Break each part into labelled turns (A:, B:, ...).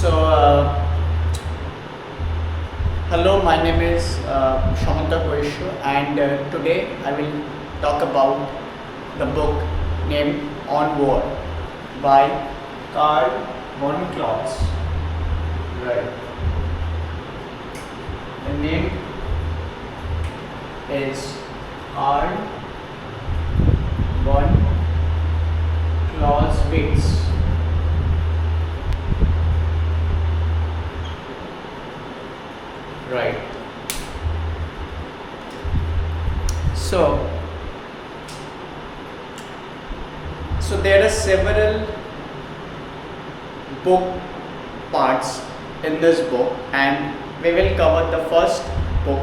A: So, hello, my name is and today I will talk about the book named On War by Karl von Clausewitz. Right. The name is Karl von Clausewitz. Right. So there are several book parts in this book, and we will cover the first book,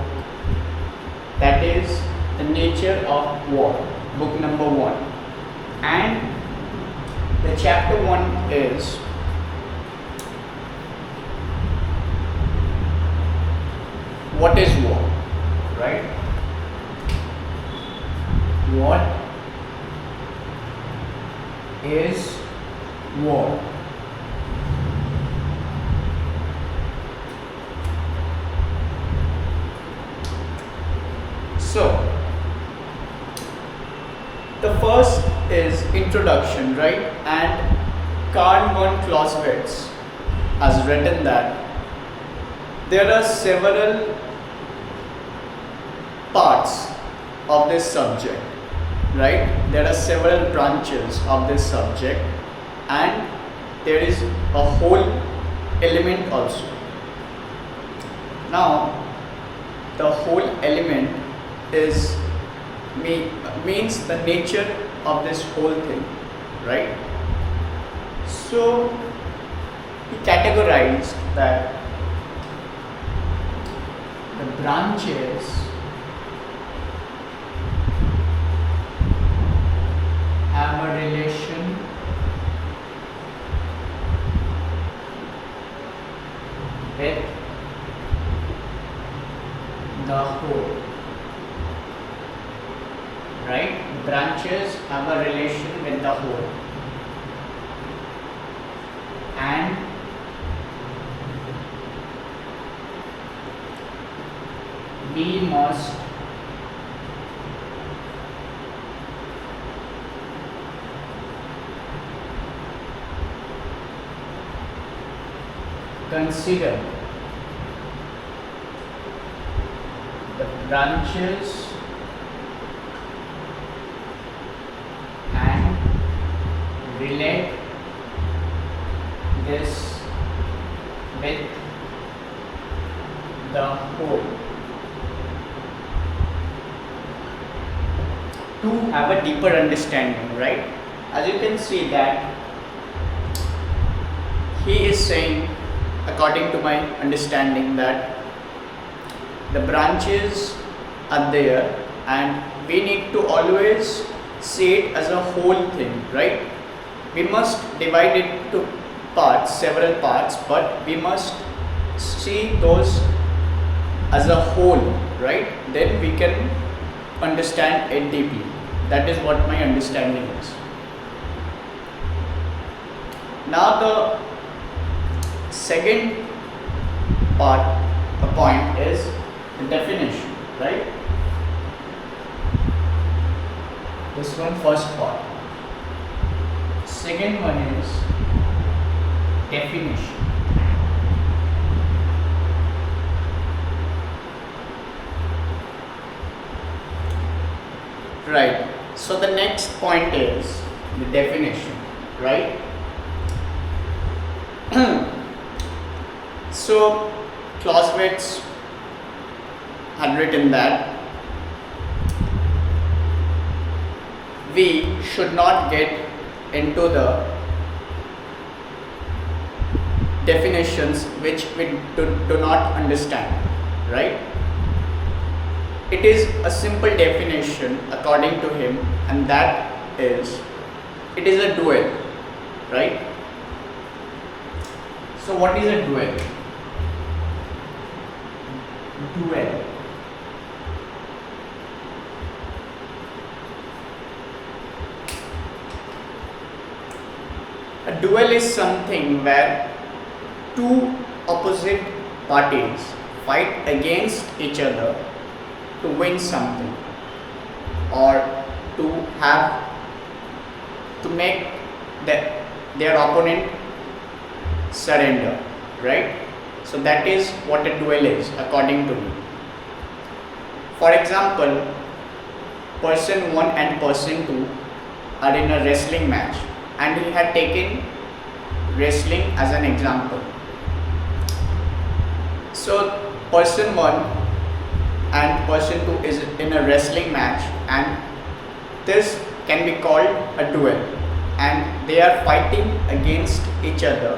A: that is the nature of war, book number 1, and the chapter 1 is what is war, right? What is war? So, the first is introduction, right? And Karl von Clausewitz has written that there are several parts of this subject, right? There are several branches of this subject, and there is a whole element also. Now, the whole element is means the nature of this whole thing, right? So, he categorized that the branches have a relation with the whole, right? Branches have a relation with the whole, and we must consider the branches and relate this with the whole to have a deeper understanding, right? As you can see that he is saying, according to my understanding, that the branches are there and we need to always see it as a whole thing, right? We must divide it to parts, several parts, but we must see those as a whole, right? Then we can understand it deeply. That is what my understanding is. Now the second point is the definition, right? This one first part. Second one is definition. Right. So the next point is the definition, right? So Clausewitz had written that we should not get into the definitions which we do not understand, right? It is a simple definition according to him, and that is, it is a duel, right? So what is a duel? Duel. A duel is something where two opposite parties fight against each other to win something, or to have to make their opponent surrender, right? So that is what a duel is according to me. For example, person 1 and person 2 are in a wrestling match, and he had taken wrestling as an example. So person 1 and person 2 is in a wrestling match, and this can be called a duel, and they are fighting against each other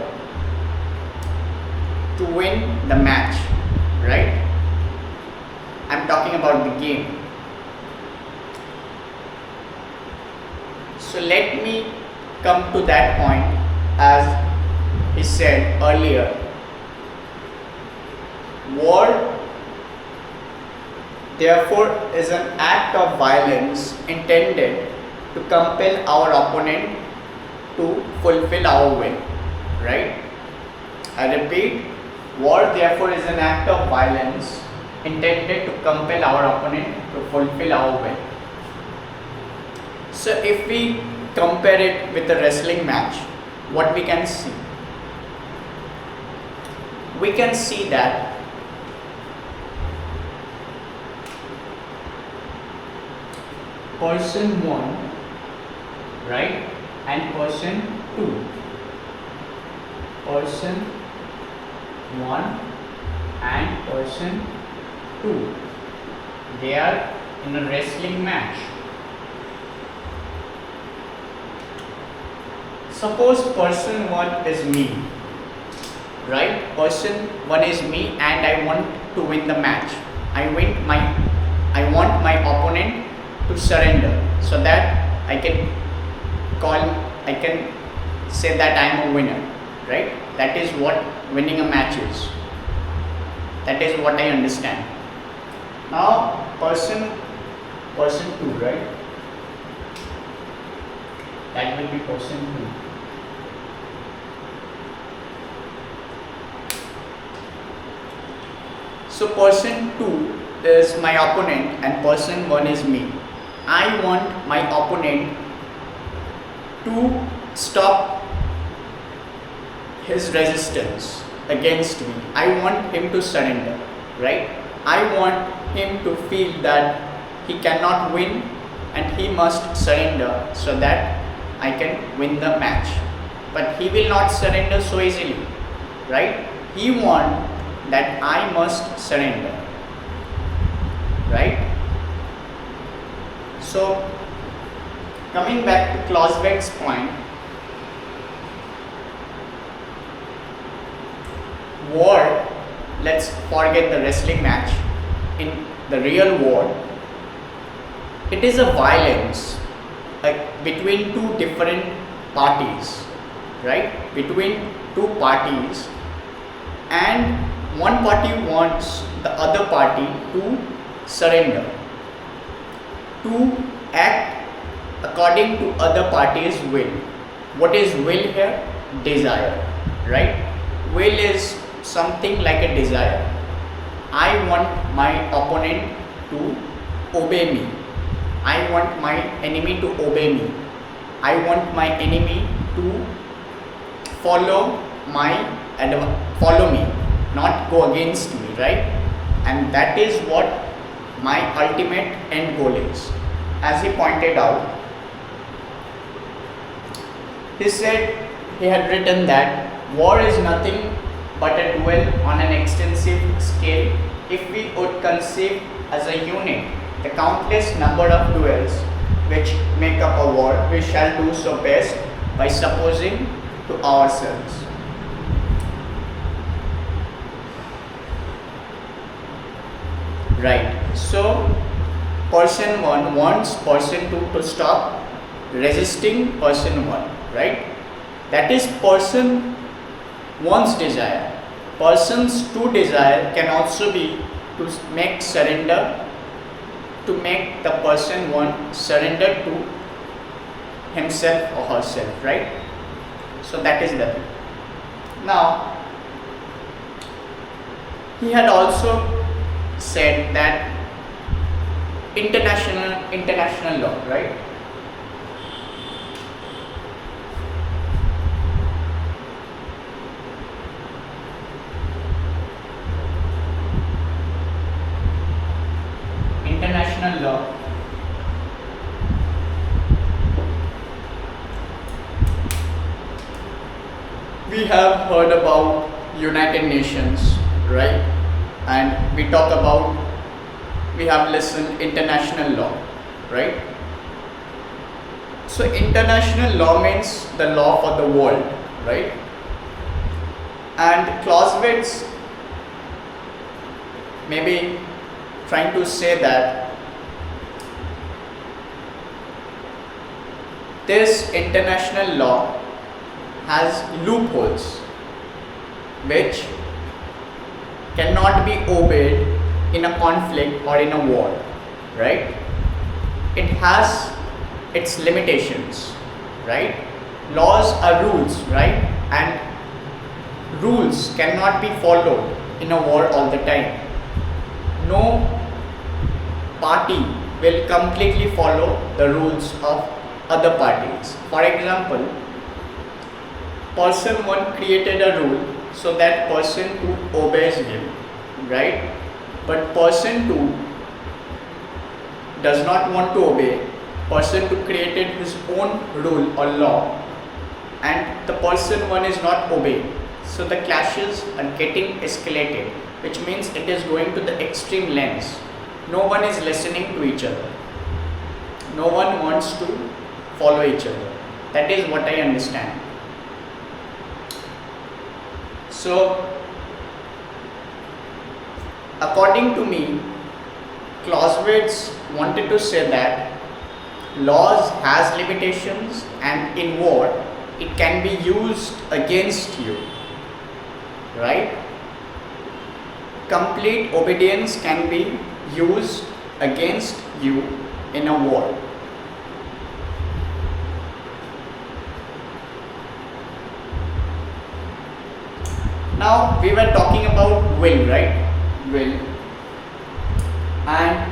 A: to win the match, right? I'm talking about the game. So let me come to that point. As he said earlier, war therefore is an act of violence intended to compel our opponent to fulfill our will, right? I repeat, war therefore is an act of violence intended to compel our opponent to fulfill our will. So if we compare it with a wrestling match, what we can see? We can see that person 1, right, and person 2. Person 1 and person 2, they are in a wrestling match. Suppose person 1 is me, right? Person 1 is me, and I want to win the match. I want my opponent to surrender, so that I can say that I am a winner, right? That is what winning a match is. That is what I understand. Now person 2, right? That will be person 2. So person 2 is my opponent and person 1 is me. I want my opponent to stop his resistance against me. I want him to surrender, right? I want him to feel that he cannot win and he must surrender so that I can win the match. But he will not surrender so easily, right? He wants that I must surrender, right? So coming back to Clausewitz's point, war, let's forget the wrestling match. In the real war, it is a violence between two different parties, right? Between two parties, and one party wants the other party to surrender, to act according to other party's will. What is will here? Desire, right? Will is something like a desire. I want my opponent to obey me. I want my enemy to obey me. I want my enemy to follow me, not go against me, right? And that is what my ultimate end goal is. As he pointed out, he said, he had written that war is nothing but a duel on an extensive scale. If we would conceive as a unit the countless number of duels which make up a war, we shall do so best by supposing to ourselves. Right. So person 1 wants person 2 to stop resisting person 1, right? That is person 1's desire. Person's 2 desire can also be to make surrender, to make the person 1 surrender to himself or herself, right? So that is the thing. Now he had also said that international law, right? International law we have heard about United Nations, right? And we have listened international law, right? So international law means the law for the world, right? And Clausewitz maybe trying to say that this international law has loopholes which cannot be obeyed in a conflict or in a war, right? It has its limitations, right? Laws are rules, right? And rules cannot be followed in a war all the time. No party will completely follow the rules of other parties. For example, person 1 created a rule so that person 2 obeys him, right? But person 2 does not want to obey. Person 2 created his own rule or law, and the person 1 is not obeying. So the clashes are getting escalated, which means it is going to the extreme lengths. No one is listening to each other. No one wants to follow each other. That is what I understand. So, according to me, Clausewitz wanted to say that laws has limitations, and in war it can be used against you, right? Complete obedience can be used against you in a war. Now we were talking about will, right? Will. And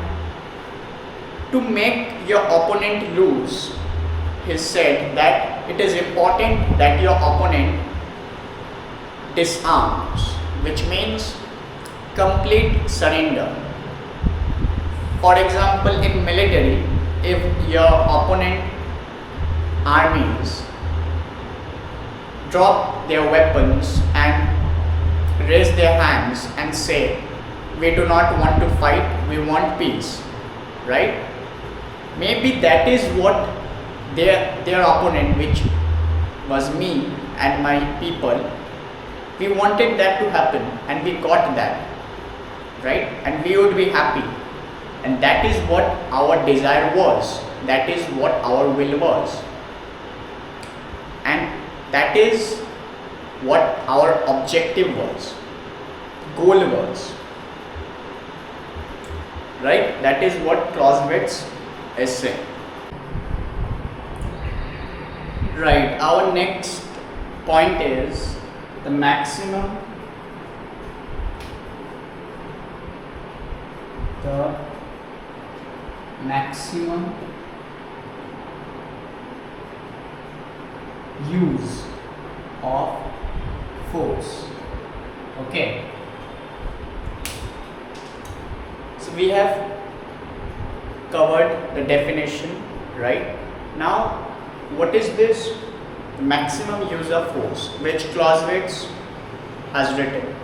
A: to make your opponent lose, he said that it is important that your opponent disarms, which means complete surrender. For example, in military, if your opponent armies drop their weapons and raise their hands and say, we do not want to fight, we want peace, right? Maybe that is what their opponent, which was me and my people, we wanted that to happen, and we got that, right? And we would be happy, and that is what our desire was, that is what our will was, and that is what our objective was, goal was, right? That is what Clausewitz is saying. Right, our next point is the maximum use of force. Okay, so we have covered the definition, right? Now what is this maximum use of force which Clausewitz has written?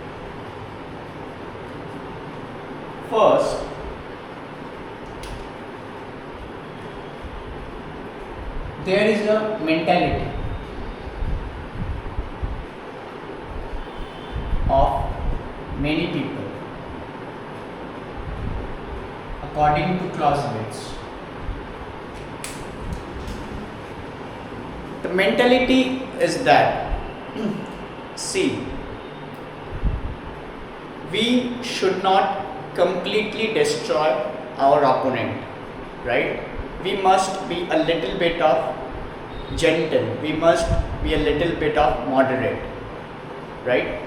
A: First, there is a mentality of many people, according to Clausewitz. The mentality is that, see, we should not completely destroy our opponent, right? We must be a little bit of gentle, we must be a little bit of moderate, right?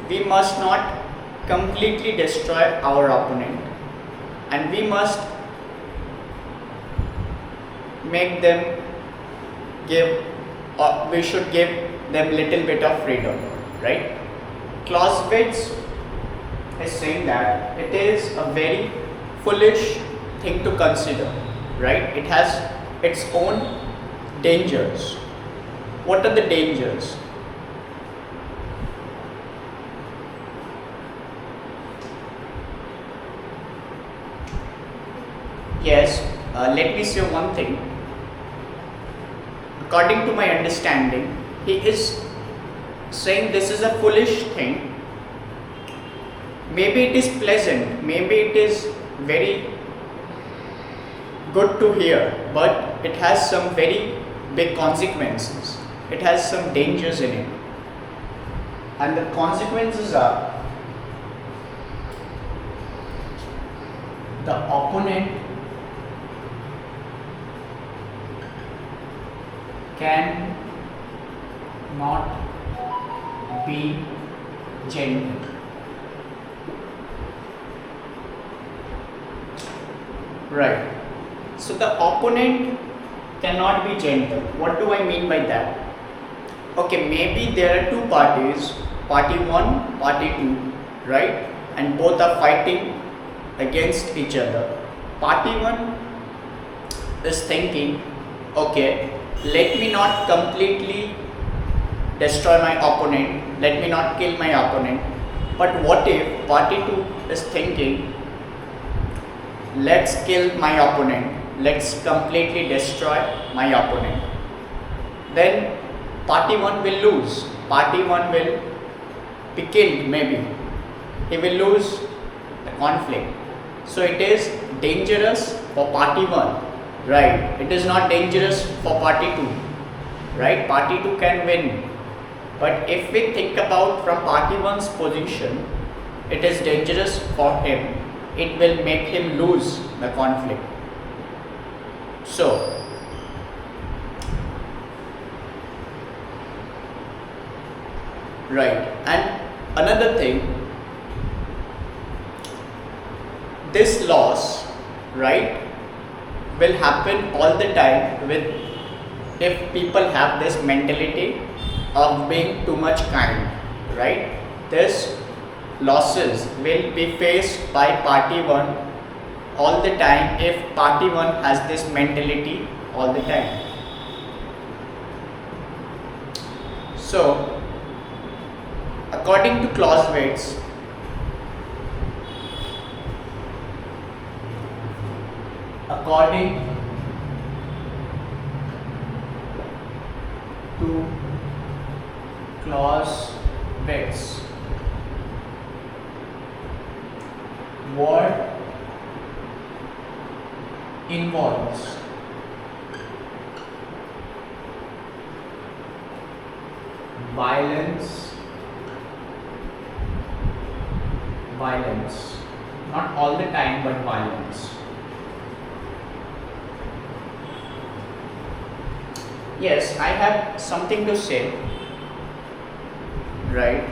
A: We must not completely destroy our opponent, and we must make them give, or we should give them little bit of freedom, right? Clausewitz is saying that it is a very foolish thing to consider, right? It has its own dangers. What are the dangers? Yes, let me say one thing. According to my understanding, he is saying this is a foolish thing. Maybe it is pleasant, maybe it is very good to hear, but it has some very big consequences. It has some dangers in it. And the consequences are the opponent can not be gentle. Right. So the opponent cannot be gentle. What do I mean by that? Okay, maybe there are two parties, party 1, party 2, right? And both are fighting against each other. Party 1 is thinking, okay, let me not completely destroy my opponent, let me not kill my opponent. But what if party 2 is thinking, let's kill my opponent, let's completely destroy my opponent. Then party 1 will lose, party 1 will be killed maybe, he will lose the conflict. So it is dangerous for party 1, right? It is not dangerous for party 2, right? Party 2 can win. But if we think about from party 1's position, it is dangerous for him. It will make him lose the conflict. So, right. And another thing, this loss, right, will happen all the time with, if people have this mentality of being too much kind, right? This losses will be faced by party 1 all the time if party 1 has this mentality all the time. So, according to Clausewitz, according to Clausewitz, what involves violence, not all the time, but violence. Yes, I have something to say, right?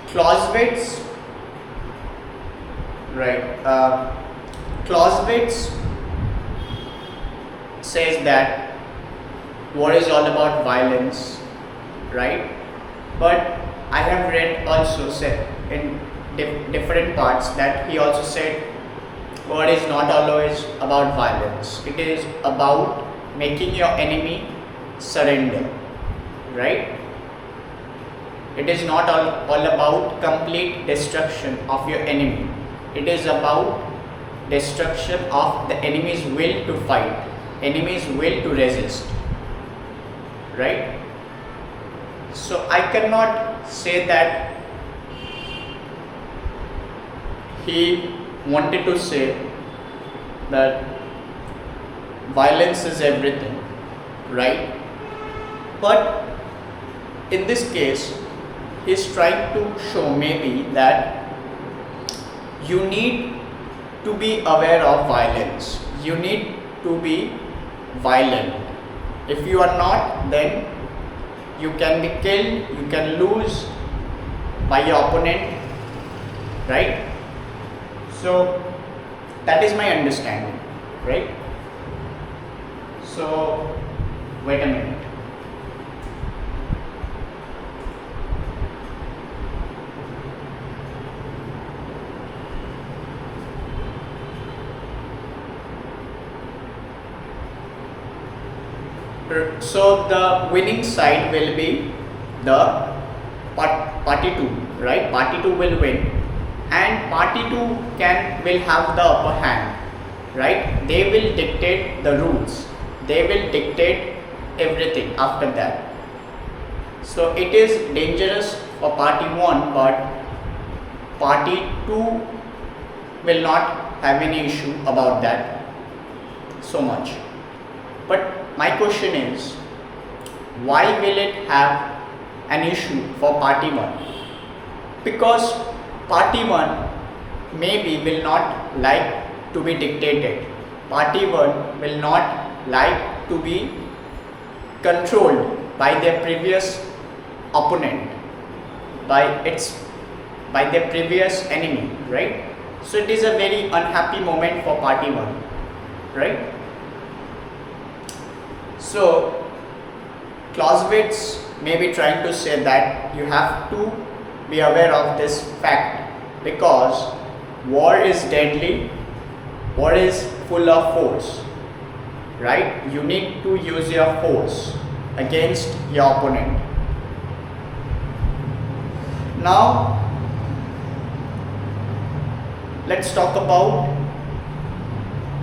A: Clausewitz, right? Clausewitz says that war is all about violence, right? But I have read also said in different parts that he also said war is not always about violence. It is about making your enemy surrender, right? It is not all about complete destruction of your enemy. It is about destruction of the enemy's will to fight, enemy's will to resist, right? So I cannot say that he wanted to say that violence is everything, right? But in this case, he is trying to show maybe that you need to be aware of violence. You need to be violent. If you are not, then you can be killed, you can lose by your opponent, right? So that is my understanding, right? So wait a minute. So the winning side will be the party 2, right? Party 2 will win, and party 2 will have the upper hand, right? They will dictate the rules, they will dictate everything after that. So it is dangerous for party 1, but party 2 will not have any issue about that so much. But my question is, why will it have an issue for party 1? Because party 1 maybe will not like to be dictated. Party 1 will not like to be controlled by their previous opponent, by their previous enemy, right? So it is a very unhappy moment for party 1, right? So Clausewitz may be trying to say that you have to be aware of this fact, because war is deadly, war is full of force, right? You need to use your force against your opponent. Now let's talk about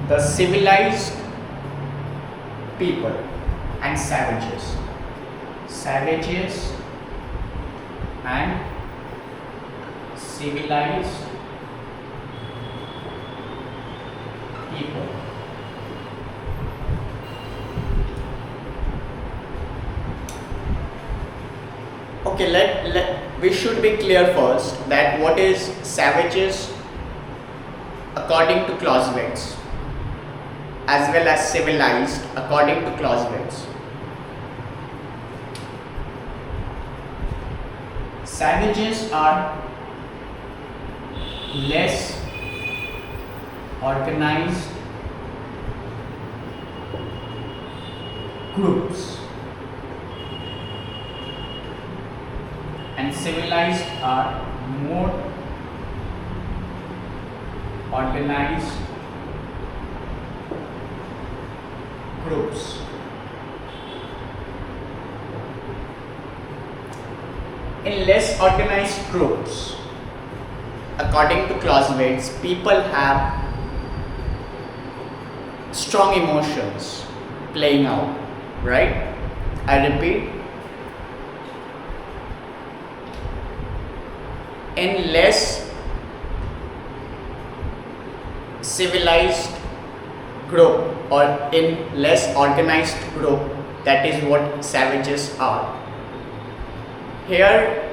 A: the civilized people and savages. Savages and civilized people. Okay, we should be clear first that what is savages according to Clausewitz, as well as civilized according to Clausewitz. Savages are less organized groups, and civilized are more organized groups. In less organized groups, according to Clausewitz, people have strong emotions playing out, right? I repeat, in less civilized group or in less organized group, that is what savages are. Here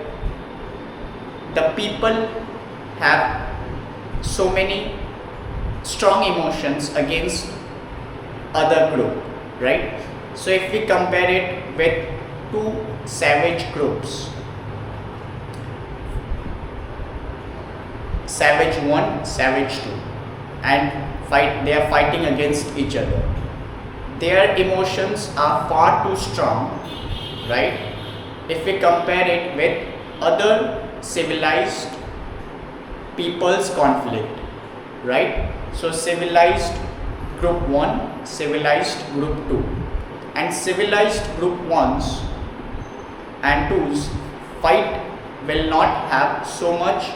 A: the people have so many strong emotions against other group, right? So if we compare it with two savage groups, savage 1, savage 2, and they are fighting against each other. Their emotions are far too strong, right? If we compare it with other civilized people's conflict, right? So civilized group 1, civilized group 2, and civilized group 1s and 2s fight will not have so much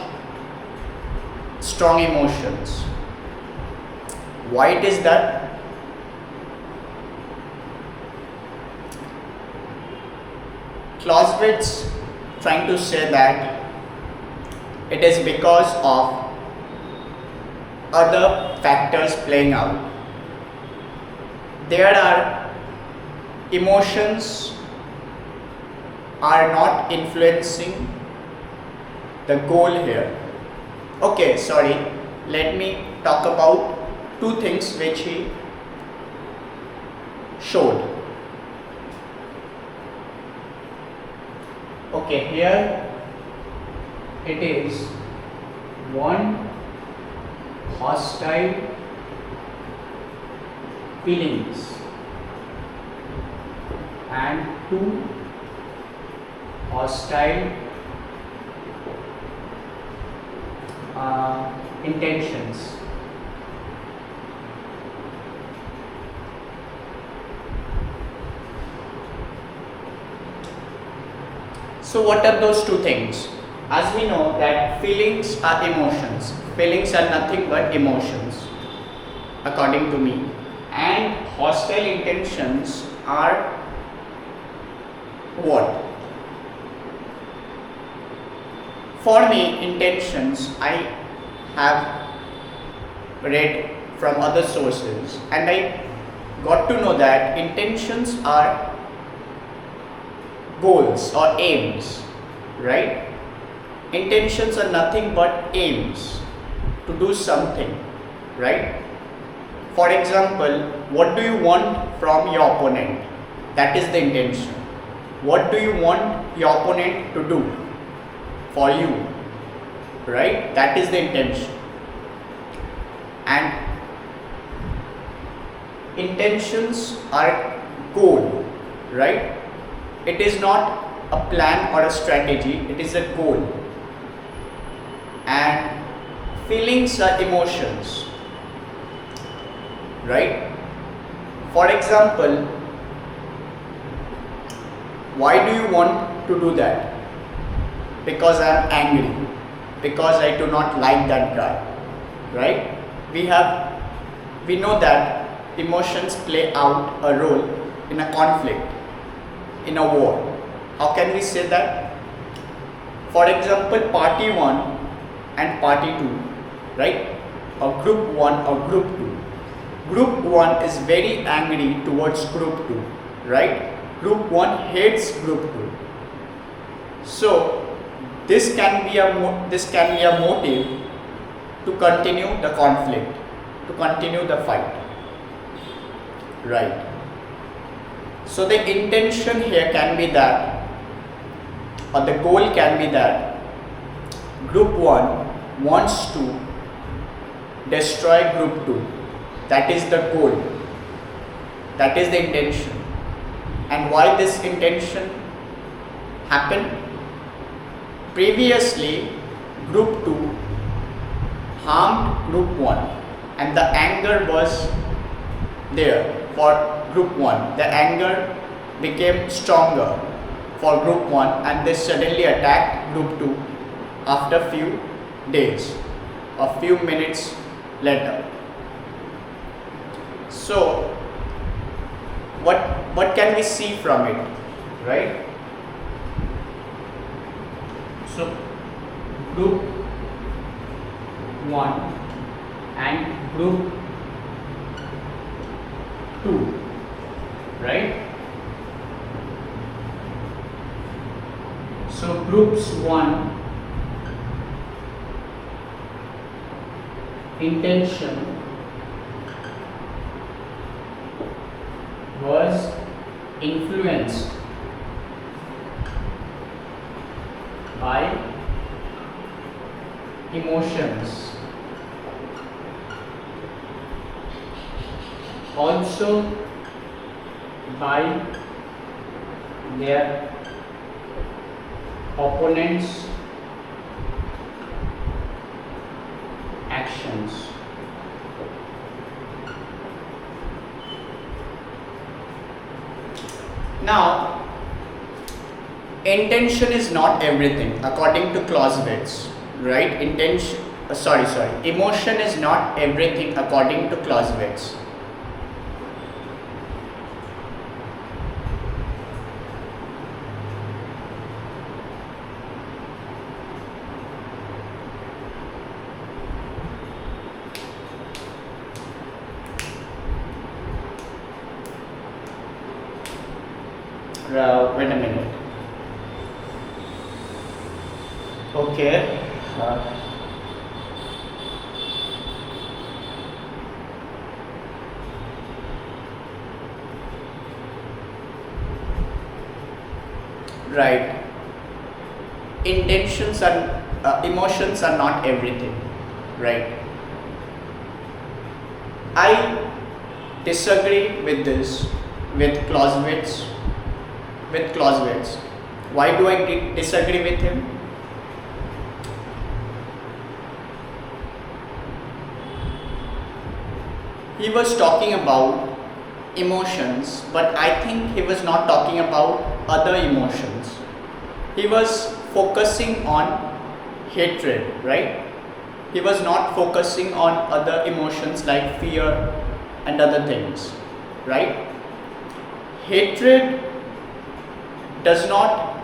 A: strong emotions. Why it is that? Clausewitz trying to say that it is because of other factors playing out. There are emotions are not influencing the goal here. Okay, sorry, let me talk about two things which he showed. Okay, here it is 1 hostile feelings and 2 hostile intentions. So what are those two things? As we know that feelings are emotions. Feelings are nothing but emotions, according to me. And hostile intentions are what? For me, intentions I have read from other sources, and I got to know that intentions are goals or aims, right? Intentions are nothing but aims to do something, right? For example, what do you want from your opponent? That is the intention. What do you want your opponent to do for you, right? That is the intention. And intentions are goal, right? It is not a plan or a strategy, it is a goal. And feelings are emotions, right? For example, why do you want to do that? Because I am angry, because I do not like that guy, right? We know that emotions play out a role in a conflict, in a war. How can we say that? For example, Party 1 and Party 2, right? Or Group 1 or Group 2. Group 1 is very angry towards Group 2, right? Group 1 hates Group 2. So this can be a motive to continue the conflict, to continue the fight, right? So the intention here can be that, or the goal can be that Group 1 wants to destroy Group 2. That is the goal. That is the intention. And why this intention happened? Previously, Group 2 harmed Group 1 and the anger was there for Group 1. The anger became stronger for Group 1 and they suddenly attacked Group 2 after few days, a few minutes later. So what can we see from it, right? So Group 1 and Group 2, right? So Groups 1 intention was influenced by emotions, also by their opponents' actions. Now, intention is not everything according to Clausewitz, right? Emotion is not everything according to Clausewitz. Wait a minute. Okay. Right. Intentions are emotions are not everything, right? I disagree with this with Clausewitz. Why do I disagree with him? He was talking about emotions, but I think he was not talking about other emotions. He was focusing on hatred, right? He was not focusing on other emotions like fear and other things, right? Hatred does not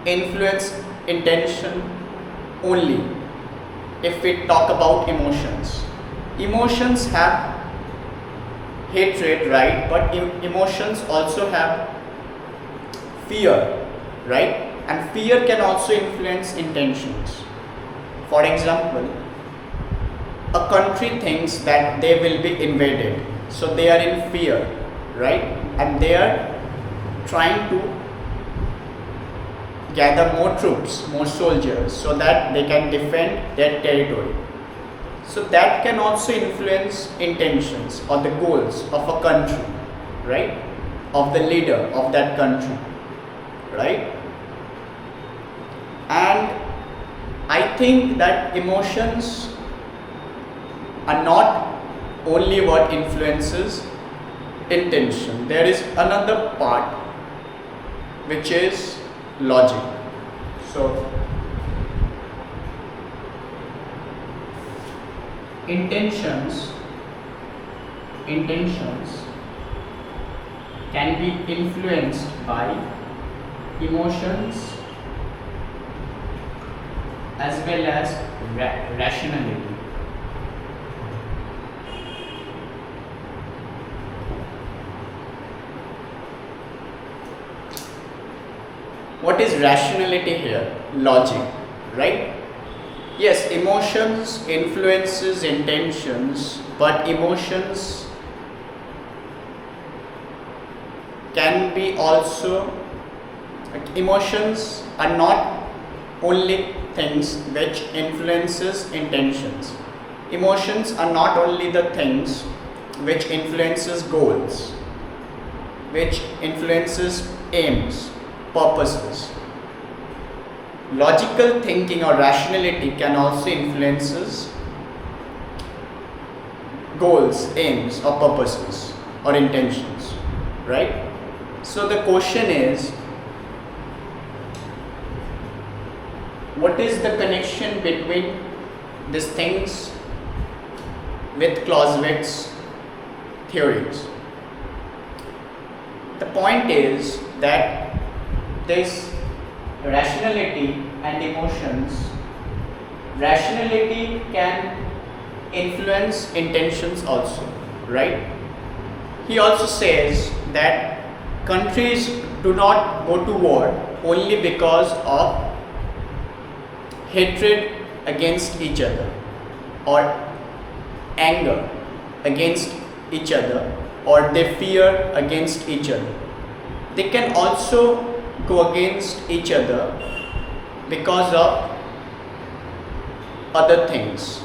A: influence intention only if we talk about emotions. Emotions have hatred, right? But emotions also have fear, right? And fear can also influence intentions. For example, a country thinks that they will be invaded, so they are in fear, right? And they are trying to gather more troops, more soldiers, so that they can defend their territory. So that can also influence intentions or the goals of a country, right? Of the leader of that country, right? And I think that emotions are not only what influences intention. There is another part which is logic. So intentions can be influenced by emotions as well as rationality. What is rationality here? Logic, right? Yes, emotions influences intentions, but emotions can be also, emotions are not only things which influences intentions. Emotions are not only the things which influences goals, which influences aims, purposes. Logical thinking or rationality can also influences goals, aims or purposes or intentions, right? So the question is, what is the connection between these things with Clausewitz theories? The point is that this rationality and emotions, rationality can influence intentions also, right? He also says that countries do not go to war only because of hatred against each other or anger against each other or they fear against each other. They can also go against each other because of other things.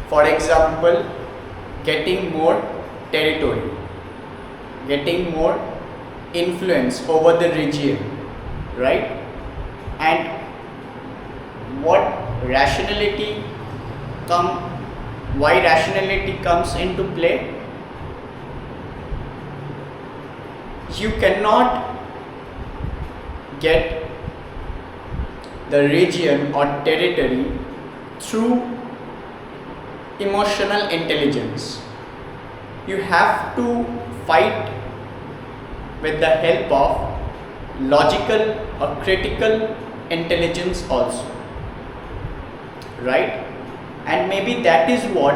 A: For example, getting more territory, getting more influence over the region, right? And what rationality why rationality comes into play? You cannot get the region or territory through emotional intelligence. You have to fight with the help of logical or critical intelligence also, right? And maybe that is what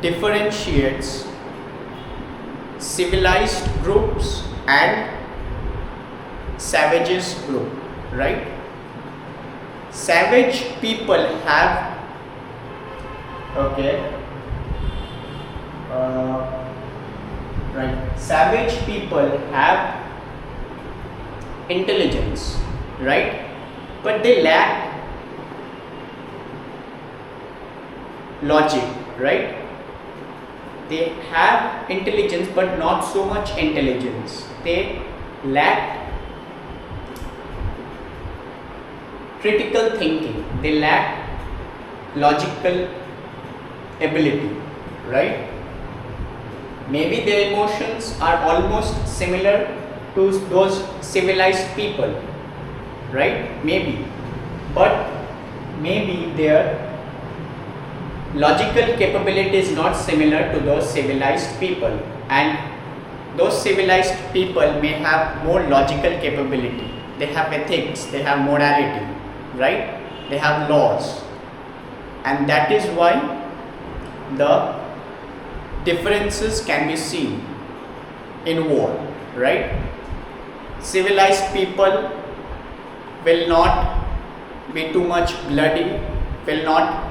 A: differentiates civilized groups and savages group, right? Savage people have savage people have intelligence, right? But they lack logic, right? They have intelligence but not so much intelligence. They lack critical thinking, they lack logical ability, right? Maybe their emotions are almost similar to those civilized people, right? Maybe, but maybe their logical capability is not similar to those civilized people, and those civilized people may have more logical capability. They have ethics, they have morality, right? They have laws, and that is why the differences can be seen in war, right? Civilized people will not be too much bloody, will not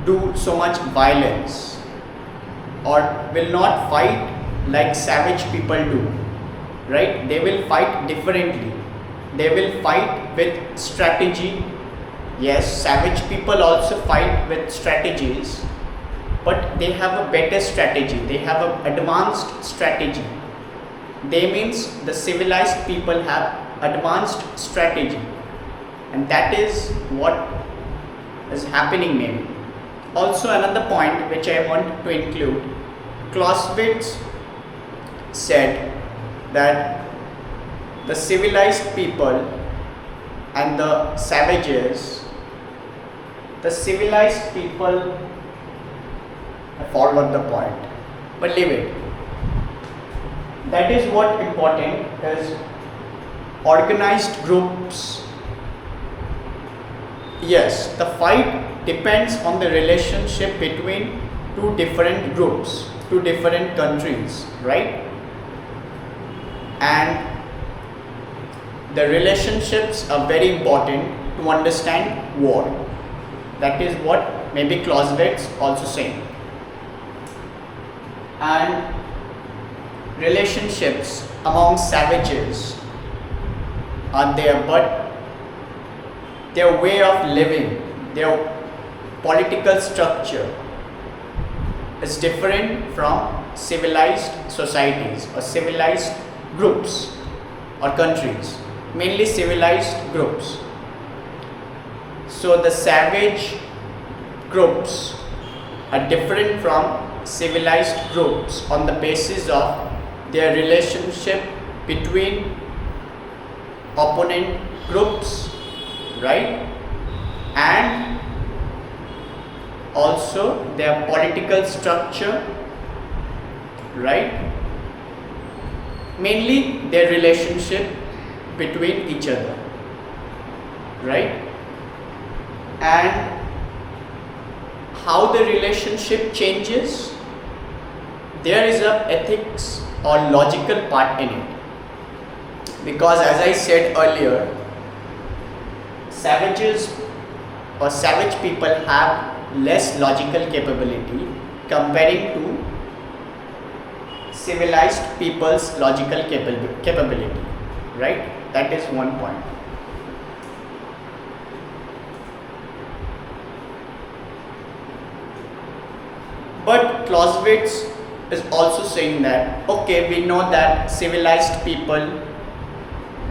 A: do so much violence, or will not fight like savage people do, right? They will fight differently. They will fight with strategy. Yes, savage people also fight with strategies, but they have a better strategy. They have an advanced strategy. They means the civilized people have advanced strategy, and that is what is happening maybe. Also, another point which I want to include, Clausewitz said that the civilized people and the savages, the civilized people, I forgot the point, but leave it. That is what important is organized groups. Yes, the fight depends on the relationship between two different groups, two different countries, right? And the relationships are very important to understand war. That is what maybe Clausewitz also saying. And relationships among savages are there, but their way of living, their political structure is different from civilized societies or civilized groups or countries, mainly civilized groups. So the savage groups are different from civilized groups on the basis of their relationship between opponent groups, right? And also their political structure, right? Mainly their relationship between each other, right? And how the relationship changes, there is a ethics or logical part in it, because as I said earlier, savages or savage people have less logical capability comparing to civilized people's logical capability, right? That is one point. But Clausewitz is also saying that, okay, we know that civilized people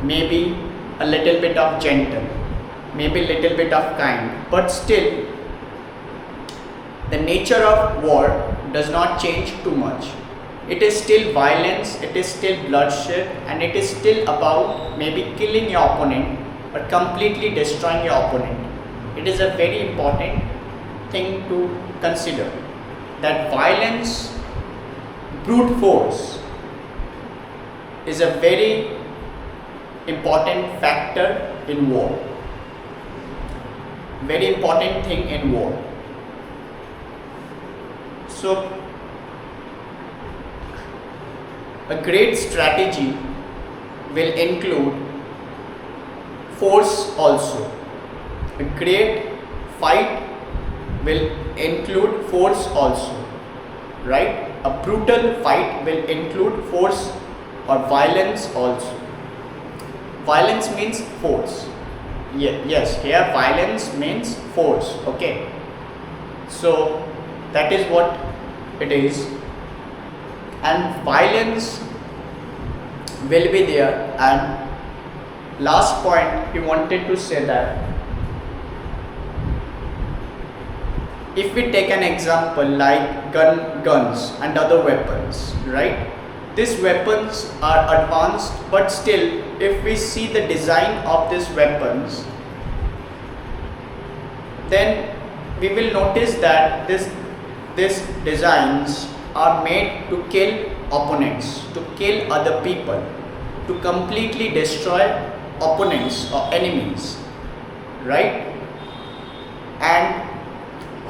A: may be a little bit of gentle, maybe a little bit of kind, but still the nature of war does not change too much. It is still violence, it is still bloodshed, and it is still about maybe killing your opponent or completely destroying your opponent. It is a very important thing to consider, that violence, brute force is a very important factor in war, very important thing in war. So a great strategy will include force also. A great fight will include force also, right? A brutal fight will include force or violence also. Violence means force. Yes, here violence means force, okay? So that is what it is, and violence will be there. And last point he wanted to say that if we take an example like guns and other weapons, right? These weapons are advanced, but still if we see the design of these weapons, then we will notice that these designs are made to kill opponents, to kill other people, to completely destroy opponents or enemies, right? And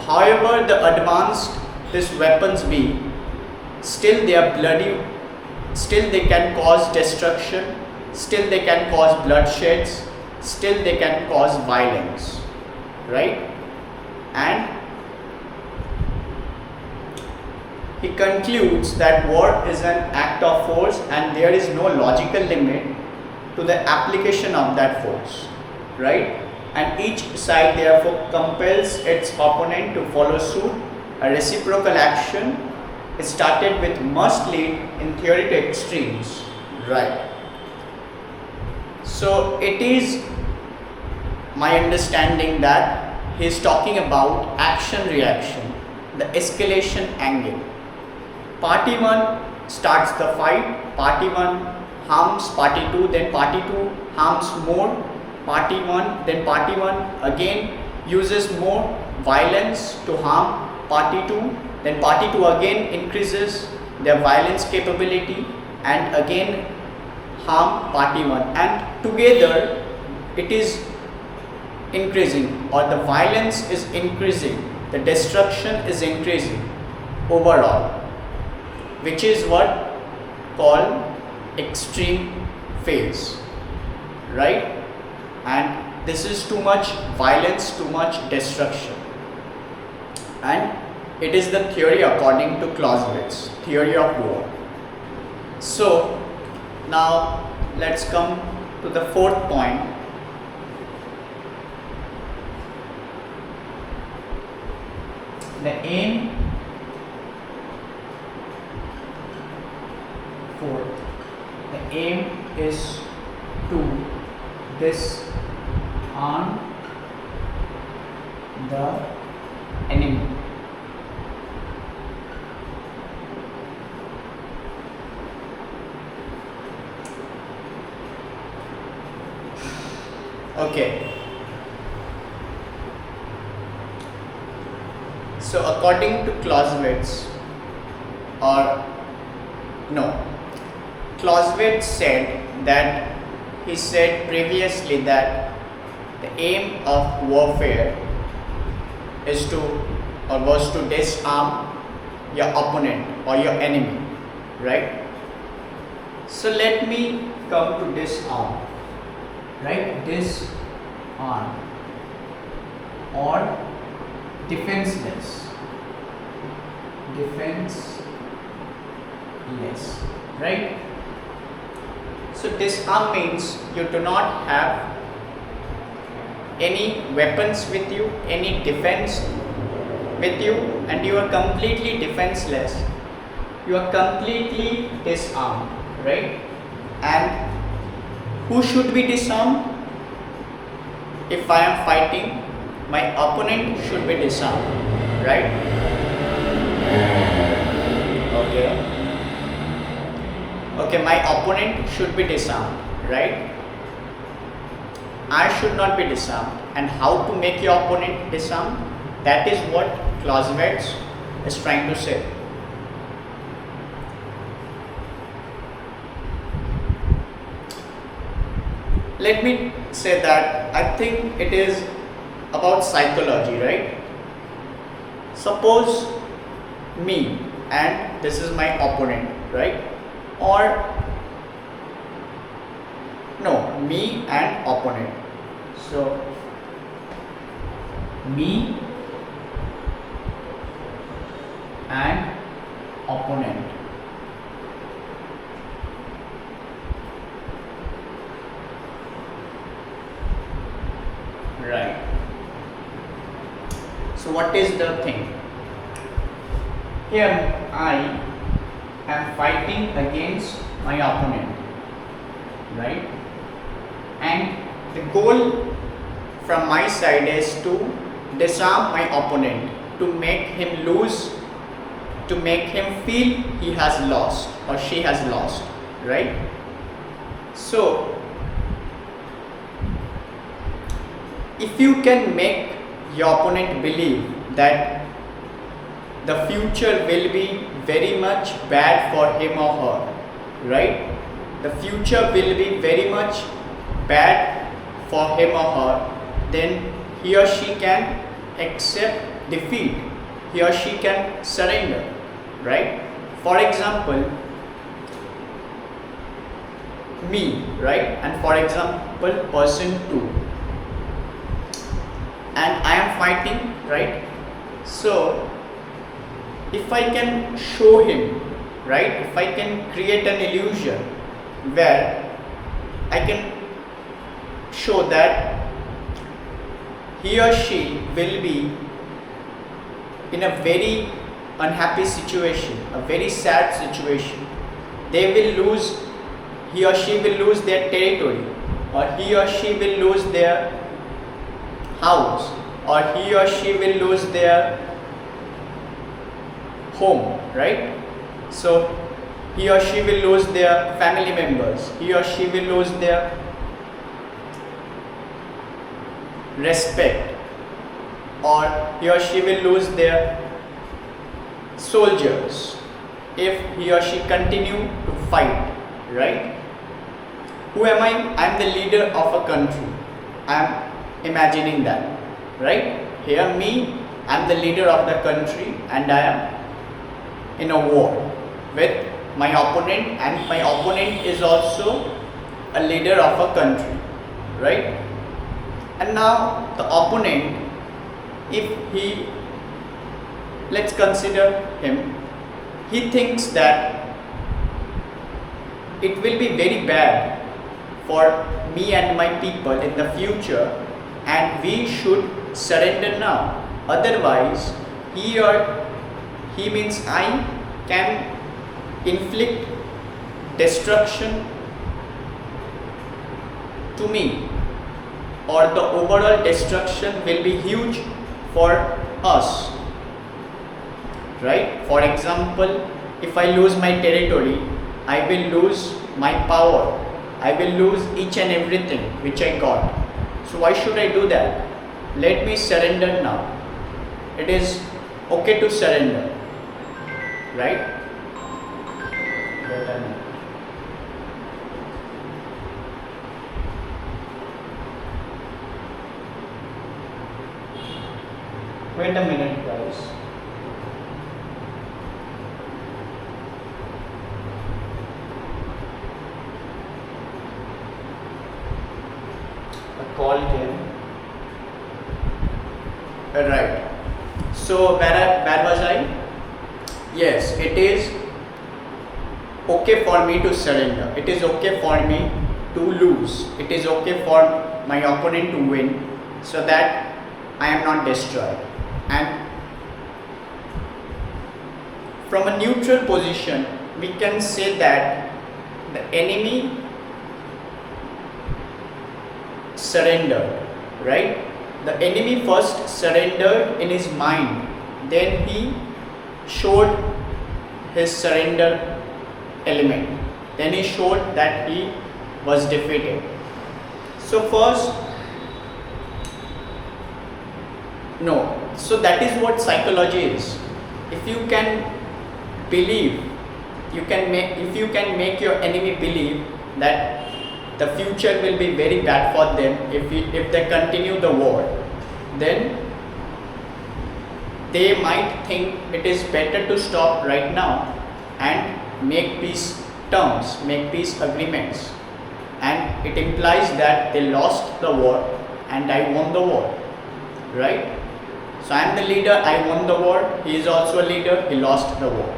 A: however the advanced these weapons be, still they are bloody, still they can cause destruction, still they can cause bloodsheds, still they can cause violence, right? And he concludes that war is an act of force and there is no logical limit to the application of that force, right? And each side therefore compels its opponent to follow suit. A reciprocal action is started with must lead in theory to extremes, right? So it is my understanding that he is talking about action reaction, the escalation angle. Party 1 starts the fight, Party 1 harms Party 2, then Party 2 harms more Party 1, then Party 1 again uses more violence to harm Party 2, then Party 2 again increases their violence capability and again harm Party 1, and together it is increasing, or the violence is increasing, the destruction is increasing overall, which is what called extreme phase, right? And this is too much violence, too much destruction, and it is the theory according to Clausewitz, theory of war. So now let's come to the fourth point. The aim is to disarm the enemy. Okay. So according to Clausewitz, Clausewitz said that he said previously that the aim of warfare is to or was to disarm your opponent or your enemy, right? So let me come to disarm, right? Disarm or defenseless, right? So disarm means you do not have any weapons with you, any defense with you, and you are completely defenseless. You are completely disarmed, right? And who should be disarmed? If I am fighting, my opponent should be disarmed, right? Okay, my opponent should be disarmed, right? I should not be disarmed. And how to make your opponent disarmed? That is what Clausewitz is trying to say. Let me say that I think it is about psychology, right? Suppose me and this is my opponent, right? Or no, me and opponent. So me and opponent. Right. So what is the thing? Here I am fighting against my opponent, right? And the goal from my side is to disarm my opponent, to make him lose, to make him feel he has lost or she has lost, right? So if you can make your opponent believe that the future will be very much bad for him or her, right? The future will be very much bad for him or her, then he or she can accept defeat, he or she can surrender, right? For example, me, right? And for example, person 2, and I am fighting, right? So if I can show him, right, if I can create an illusion where I can show that he or she will be in a very unhappy situation, a very sad situation, they will lose, he or she will lose their territory, or he or she will lose their house, or he or she will lose their home, right? So he or she will lose their family members, he or she will lose their respect, or he or she will lose their soldiers if he or she continue to fight, right? Who am I? I am the leader of a country. I am imagining that, right? Here me, I am the leader of the country and I am in a war with my opponent, and my opponent is also a leader of a country, right? And now the opponent, if he, let's consider him, he thinks that it will be very bad for me and my people in the future and we should surrender now, otherwise he means I can inflict destruction to me, or the overall destruction will be huge for us, right? For example, if I lose my territory, I will lose my power, I will lose each and everything which I got. So why should I do that? Let me surrender now. It is okay to surrender, right? Wait a minute, guys. A call came. Right. So where was I? Yes, it is okay for me to surrender. It is okay for me to lose. It is okay for my opponent to win, so that I am not destroyed. And from a neutral position, we can say that the enemy surrendered, right? The enemy first surrendered in his mind, then he showed his surrender element, then he showed that he was defeated. So first, no, so that is what psychology is. If you can believe, if you can make your enemy believe that the future will be very bad for them if they continue the war, then they might think it is better to stop right now and make peace terms, make peace agreements, and it implies that they lost the war and I won the war, right? So I am the leader, I won the war, he is also a leader, he lost the war,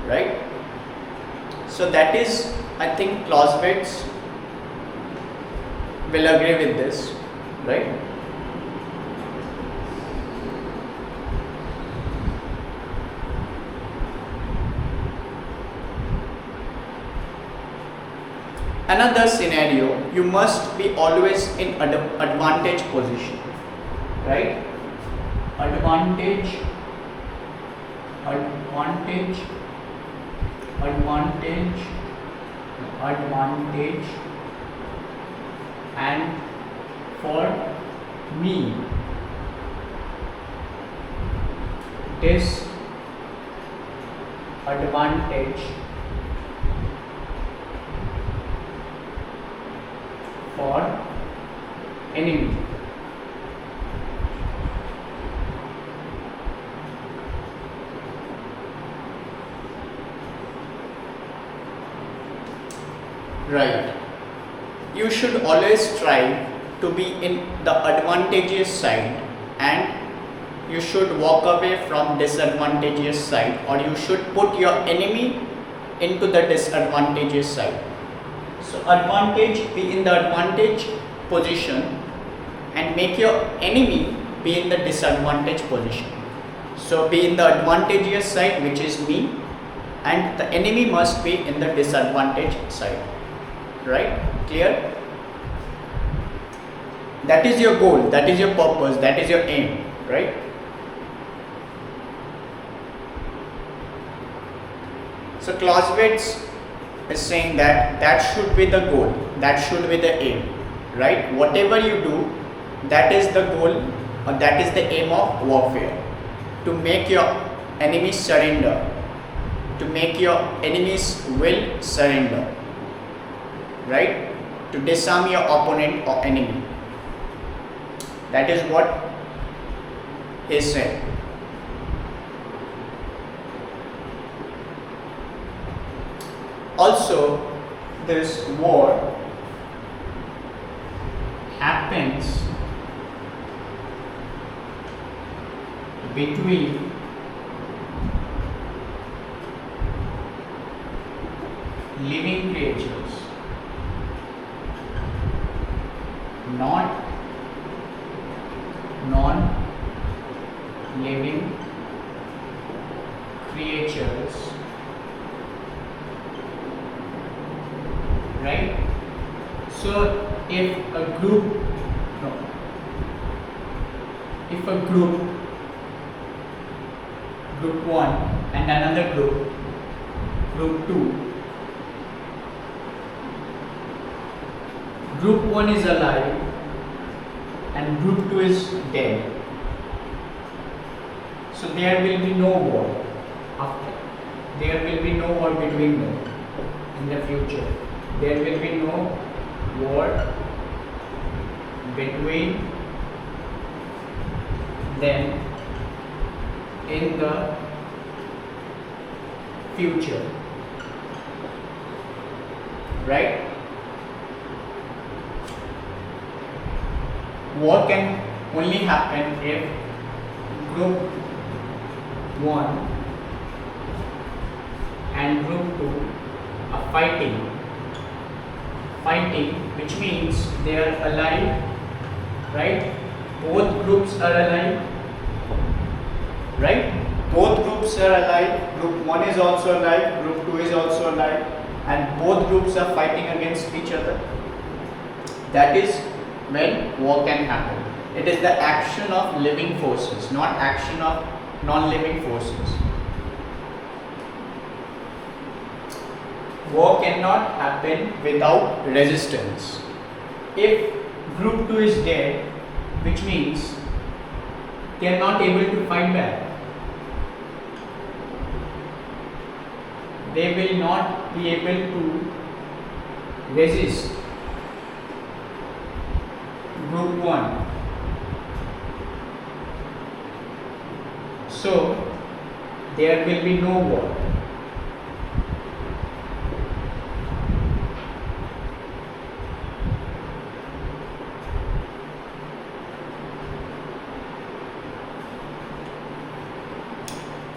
A: right? So that is, I think Clausewitz will agree with this, right? another scenario, you must be always in advantage position, right? Advantage, advantage, advantage, advantage, and for me, disadvantage for enemy. Right. You should always try to be in the advantageous side, and you should walk away from disadvantageous side, or you should put your enemy into the disadvantageous side. So advantage, be in the advantage position and make your enemy be in the disadvantage position. So be in the advantageous side, which is me, and the enemy must be in the disadvantage side. Right? Clear? That is your goal, that is your purpose, that is your aim, right? So Clausewitz is saying that that should be the goal, that should be the aim, right? Whatever you do, that is the goal, or that is the aim of warfare. To make your enemies surrender, to make your enemies will surrender, right? To disarm your opponent or enemy. That is what he said. Also, this war happens between living creatures, not non-living creatures, right? So if a group group 1 and another group 2, group 1 is alive and group 2 is dead, so there will be no war after. There will be no war between them in the future. There will be no war between them in the future, right? War can only happen if group 1 and group 2 are fighting, which means they are alive, right? Both groups are alive, right? Both groups are alive. Group 1 is also alive, group 2 is also alive, and both groups are fighting against each other. That is when war can happen. It is the action of living forces, not action of non-living forces. War cannot happen without resistance. If group 2 is dead, which means they are not able to fight back. They will not be able to resist group 1. So there will be no war.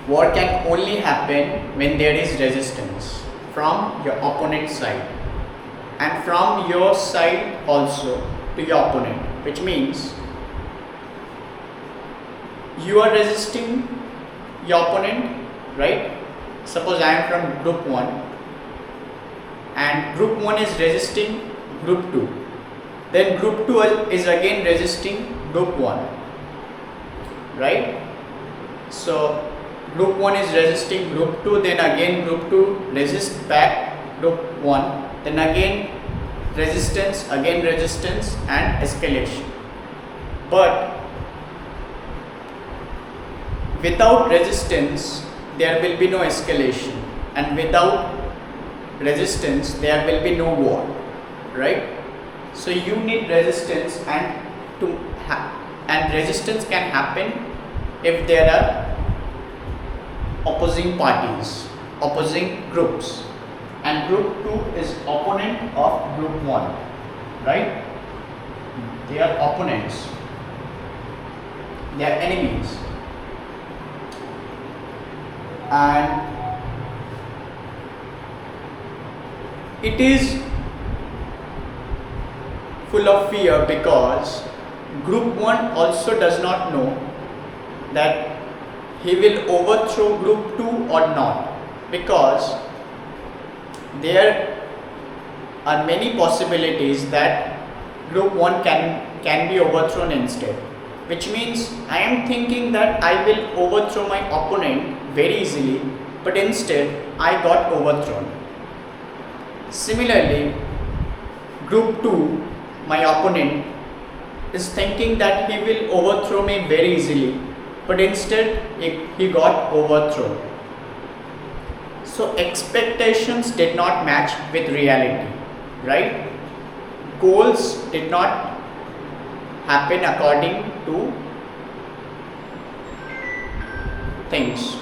A: War can only happen when there is resistance from your opponent's side and from your side also to your opponent, which means you are resisting your opponent, right? Suppose I am from group 1 and group 1 is resisting group 2. Then group 2 is again resisting group 1, right? So group 1 is resisting group 2, then again group 2 resists back group 1, then again resistance and escalation. But without resistance there will be no escalation, and without resistance there will be no war, right? So you need resistance, and resistance can happen if there are opposing parties, opposing groups, and group 2 is opponent of group 1, right? They are opponents, they are enemies, and it is full of fear because group 1 also does not know that he will overthrow group 2 or not, because there are many possibilities that group 1 can be overthrown instead, which means I am thinking that I will overthrow my opponent very easily, but instead I got overthrown. Similarly, group 2, my opponent, is thinking that he will overthrow me very easily, but instead he got overthrown. So expectations did not match with reality, right? Goals did not happen according to things.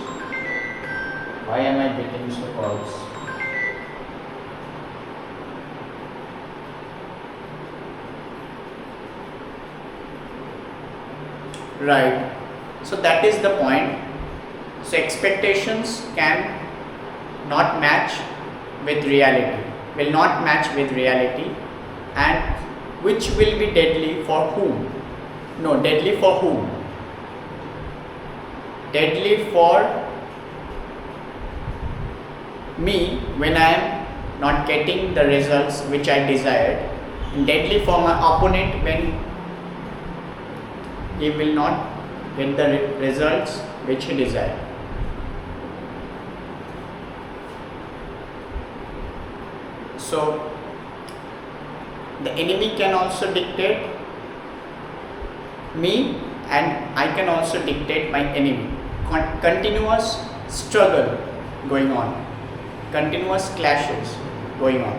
A: Why am I getting so calls? Right. So that is the point. So expectations can not match with reality, will not match with reality, and which will be deadly for whom? No, deadly for whom? Deadly for me when I am not getting the results which I desired, and deadly for my opponent when he will not get the results which he desired. So the enemy can also dictate me, and I can also dictate my enemy. Continuous struggle going on, continuous clashes going on,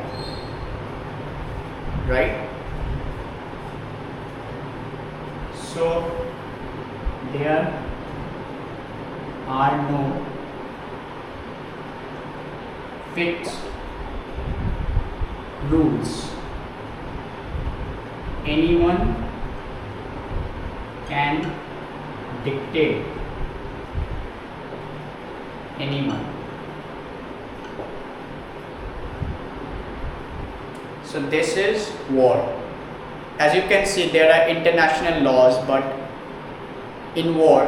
A: right? So there are no fixed rules. Anyone can dictate anyone. So this is war. As you can see, there are international laws, but in war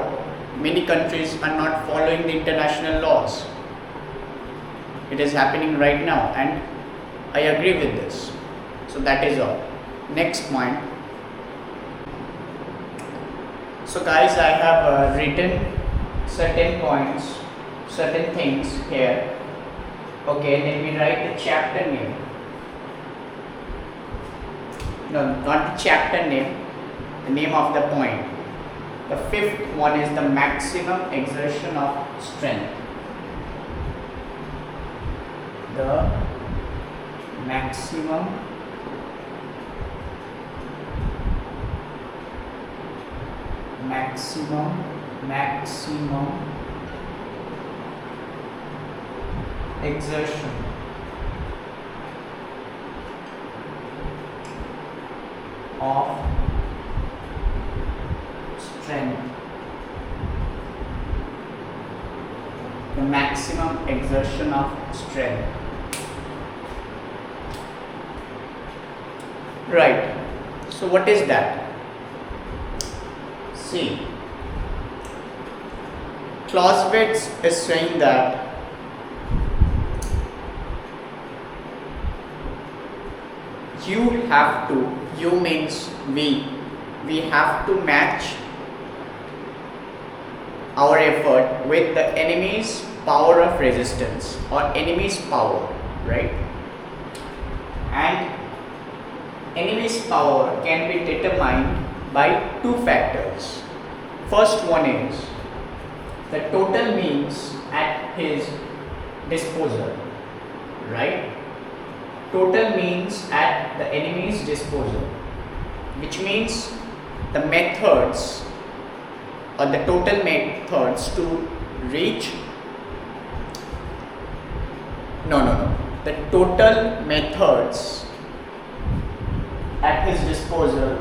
A: many countries are not following the international laws. It is happening right now, and I agree with this. So that is all. Next point. So guys, I have written certain points, certain things here. Okay, let me write the chapter name. No, not the chapter name, the name of the point. The fifth one is the maximum exertion of strength. The maximum exertion of strength. The maximum exertion of strength. Right. So what is that? See, Clausewitz is saying that you means we have to match our effort with the enemy's power of resistance or enemy's power, right? And enemy's power can be determined by two factors. First one is the total means at his disposal, right? Total means at the enemy's disposal, which means the methods or the total methods to reach the total methods at his disposal.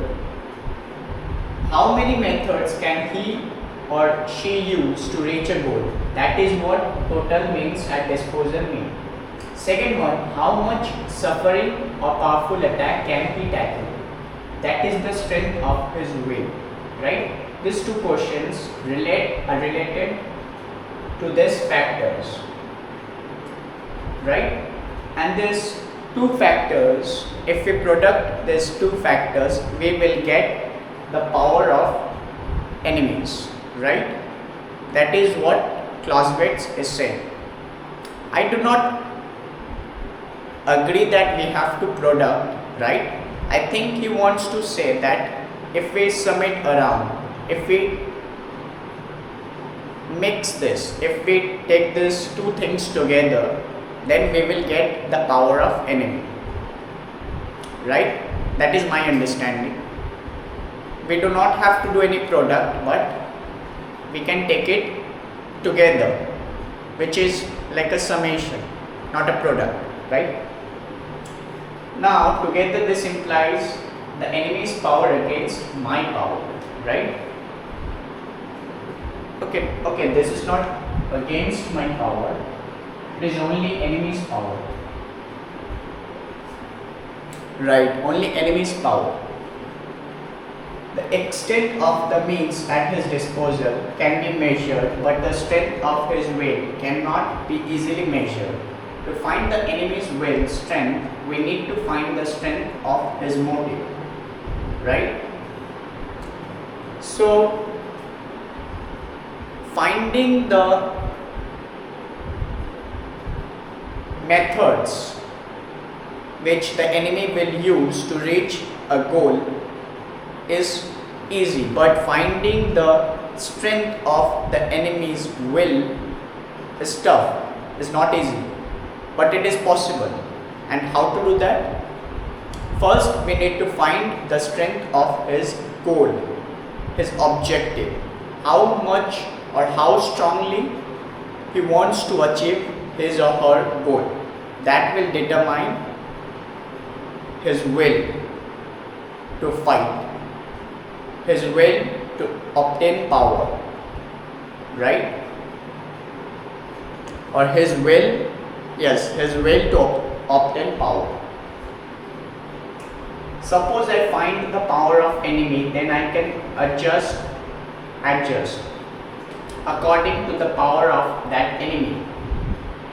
A: How many methods can he or she use to reach a goal? That is what total means at disposal means. Second one, how much suffering or powerful attack can he tackle? That is the strength of his will, right? These two questions are related to these factors, right? And these two factors, if we product these two factors, we will get the power of enemies, right? That is what Clausewitz is saying. I do not agree that we have to product, right? I think he wants to say that if we sum it around, if we mix this, if we take these two things together, then we will get the power of enemy, right? That is my understanding. We do not have to do any product, but we can take it together, which is like a summation, not a product, right? Now together this implies the enemy's power against my power, right? Okay, this is not against my power, it is only enemy's power, right? Only enemy's power. The extent of the means at his disposal can be measured, but the strength of his will cannot be easily measured. To find the enemy's will strength, we need to find the strength of his motive, right? So finding the methods which the enemy will use to reach a goal is easy, but finding the strength of the enemy's will is tough, is not easy, but it is possible. And how to do that? First, we need to find the strength of his goal, his objective, how much or how strongly he wants to achieve his or her goal. That will determine his will to fight, his will to obtain power, right? Or his will, yes, his will to obtain power. Suppose I find the power of enemy, then I can adjust according to the power of that enemy.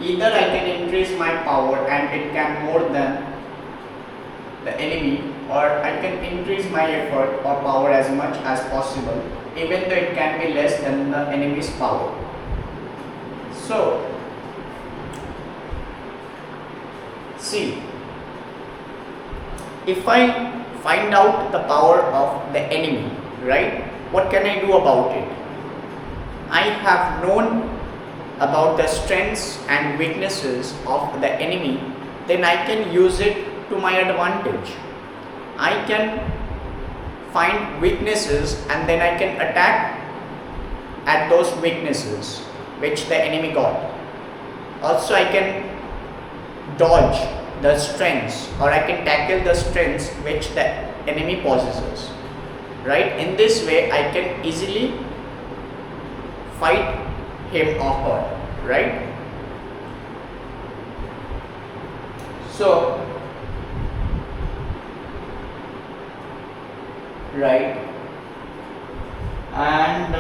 A: Either I can increase my power and it can more than the enemy, or I can increase my effort or power as much as possible, even though it can be less than the enemy's power. So, see, if I find out the power of the enemy, right, what can I do about it? I have known about the strengths and weaknesses of the enemy, then I can use it to my advantage. I can find weaknesses and then I can attack at those weaknesses which the enemy got. Also, I can dodge the strengths, or I can tackle the strengths which the enemy possesses, right? In this way I can easily fight him or her, right? So, right, and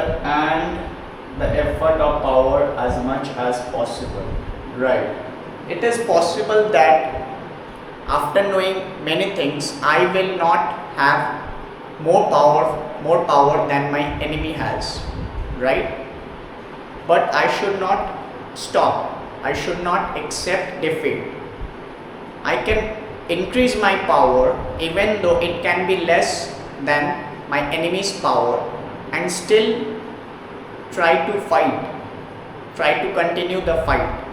A: the effort of power as much as possible, right? It is possible that after knowing many things, I will not have more power than my enemy has, right? But I should not stop. I should not accept defeat. I can increase my power even though it can be less than my enemy's power, and still try to fight, try to continue the fight.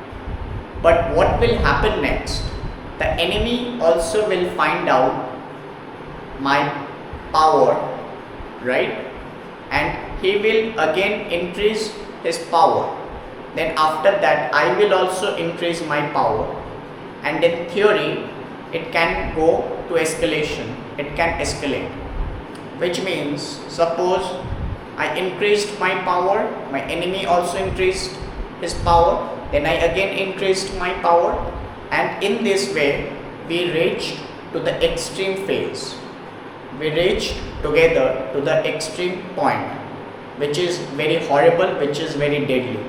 A: But what will happen next? The enemy also will find out my power, right? And he will again increase his power. Then after that, I will also increase my power. And in theory, it can go to escalation. It can escalate. Which means, suppose I increased my power, my enemy also increased his power, then I again increased my power, and in this way we reached to the extreme phase. We reached together to the extreme point, which is very horrible, which is very deadly,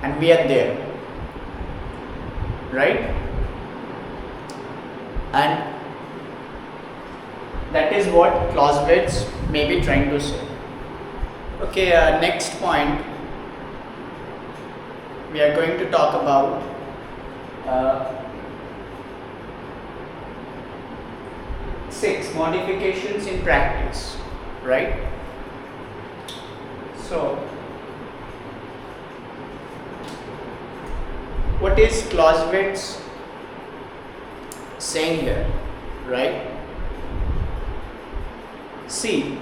A: and we are there, right? And that is what Clausewitz may be trying to say. Okay, next point, we are going to talk about six modifications in practice, right? So, what is Clausewitz saying here, right? See,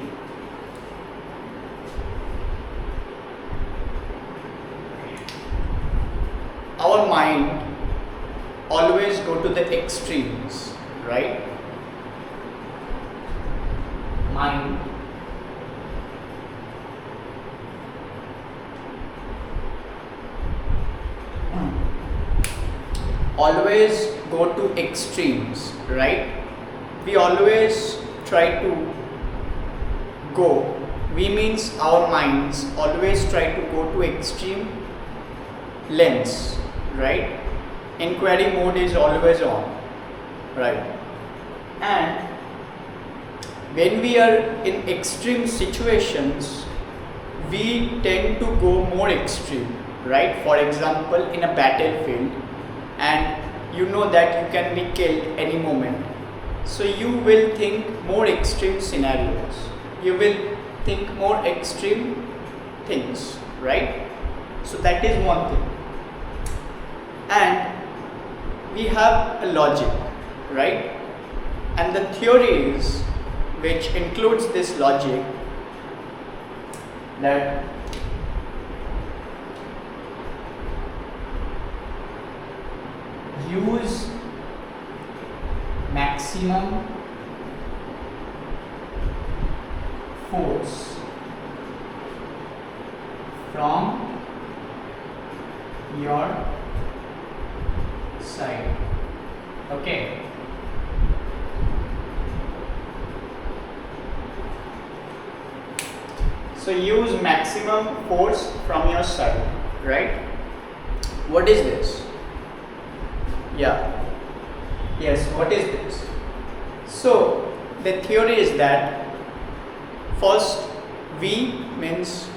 A: our mind always go to the extremes, right? Mind always go to extremes, right? We always try to go, we means our minds always try to go to extreme lengths, right? Inquiry mode is always on, right? And when we are in extreme situations, we tend to go more extreme, right? For example, in a battlefield, and you know that you can be killed any moment, so you will think more extreme scenarios, you will think more extreme things, right? So that is one thing. And we have a logic, right? And the theories which includes this logic, that use maximum force from your side. Okay. So use maximum force from your side, right? What is this? Yeah. Yes, what is this? So the theory is that first V means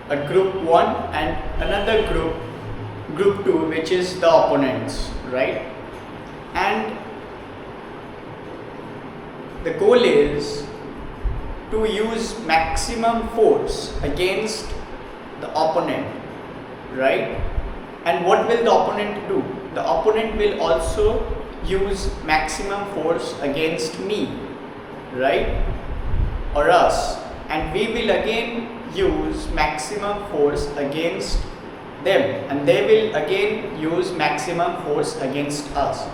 A: a group 1 and another group 2, which is the opponents, right? And the goal is to use maximum force against the opponent, right? And what will the opponent do? The opponent will also use maximum force against me, right? Or us, and we will again use maximum force against them, and they will again use maximum force against us.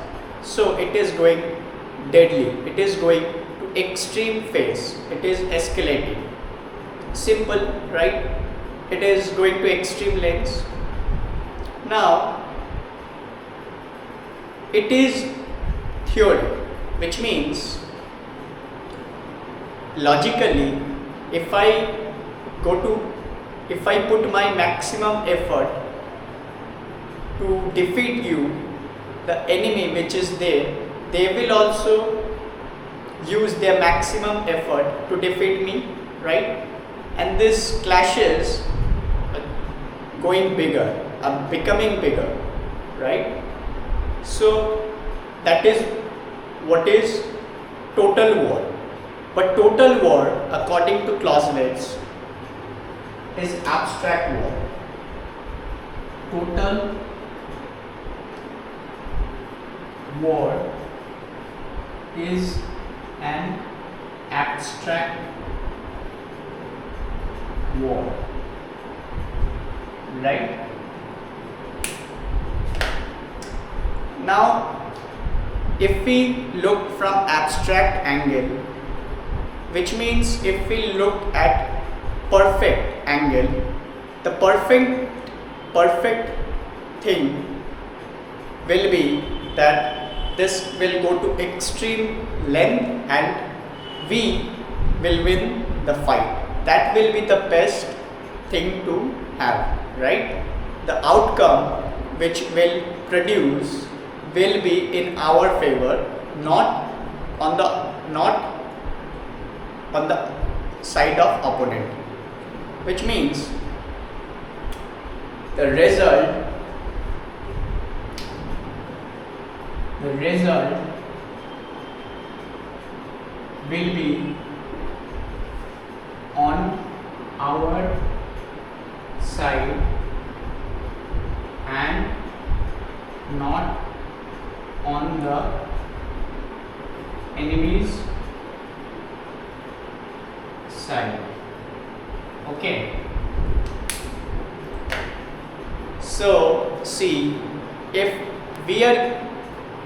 A: So it is going deadly, it is going to extreme phase, it is escalating. Simple, right? It is going to extreme lengths. Now it is theory, which means logically, if I put my maximum effort to defeat you, the enemy which is there, they will also use their maximum effort to defeat me, right? And this clashes going bigger, becoming bigger, right? So that is what is total war. But total war, according to Clausewitz, is abstract war. Total war is an abstract war, right? Now, if we look from abstract angle, which means if we look at perfect angle, the perfect thing will be that this will go to extreme length and we will win the fight. That will be the best thing to have, right? The outcome which will produce will be in our favor, not on the side of opponent, which means the result will be on our side and not on the enemy's side. Okay. So see, if we are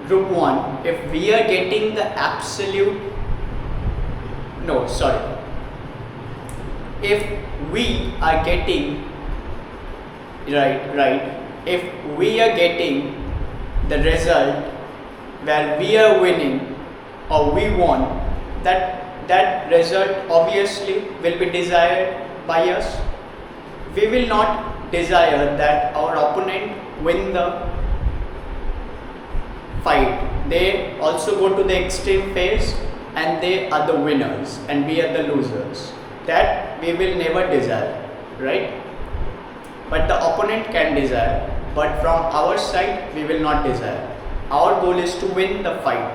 A: group 1, if we are getting the if we are getting if we are getting the result where we are winning or we won, that result obviously will be desired by us. We will not desire that our opponent win the fight. They also go to the extreme phase and they are the winners and we are the losers. That we will never desire, right? But the opponent can desire, but from our side we will not desire. Our goal is to win the fight,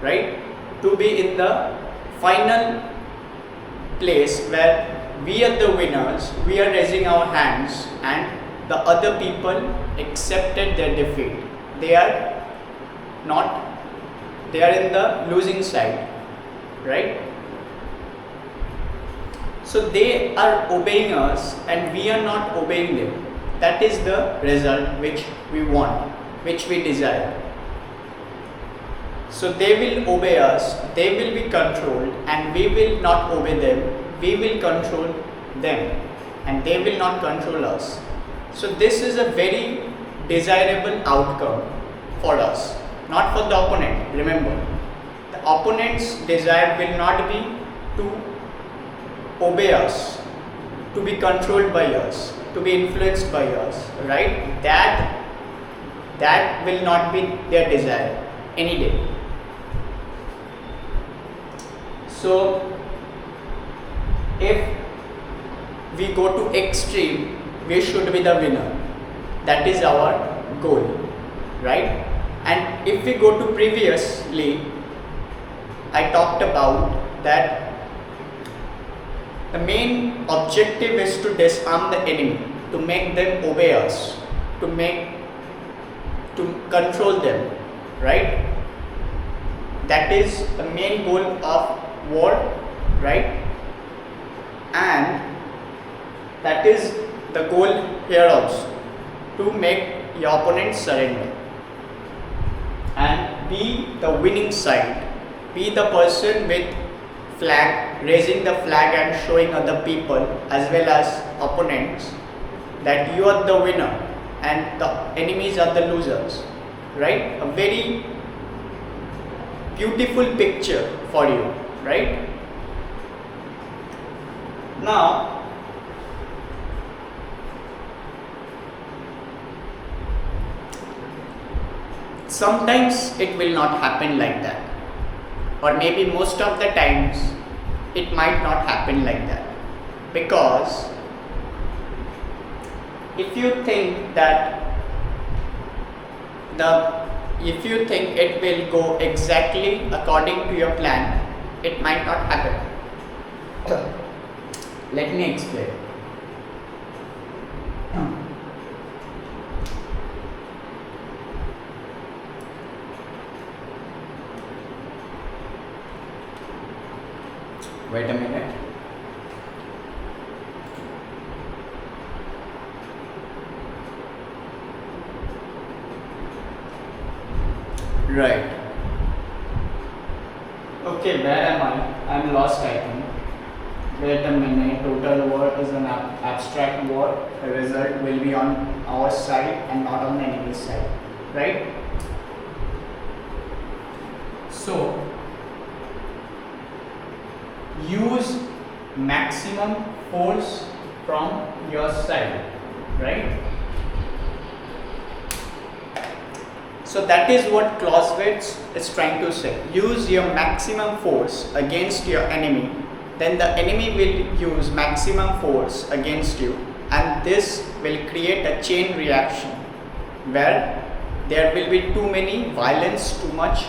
A: right? To be in the final place where we are the winners, we are raising our hands and the other people accepted their defeat. They are in the losing side, right? So they are obeying us and we are not obeying them. That is the result which we want, which we desire. So they will obey us, they will be controlled and we will not obey them. We will control them and they will not control us. So this is a very desirable outcome for us, not for the opponent. Remember, the opponent's desire will not be to obey us, to be controlled by us, to be influenced by us, right? That will not be their desire any day. So if we go to extreme, we should be the winner. That is our goal, right? And if we go to previously, I talked about that the main objective is to disarm the enemy, to make them obey us, to control them, right? That is the main goal of war, right? And that is the goal here also, to make your opponent surrender and be the winning side, be the person with flag, raising the flag and showing other people as well as opponents that you are the winner and the enemies are the losers, right? A very beautiful picture for you, right? Now Sometimes it will not happen like that, or maybe most of the times it might not happen like that, because if you think it will go exactly according to your plan, it might not happen. Let me explain. Wait a minute. Right. Okay, where am I? I'm lost, I think. Wait a minute. Total war is an abstract war. The result will be on our side and not on the enemy's side. Right? So, use maximum force from your side, right? So that is what Clausewitz is trying to say. Use your maximum force against your enemy, then the enemy will use maximum force against you, and this will create a chain reaction where there will be too many violence, too much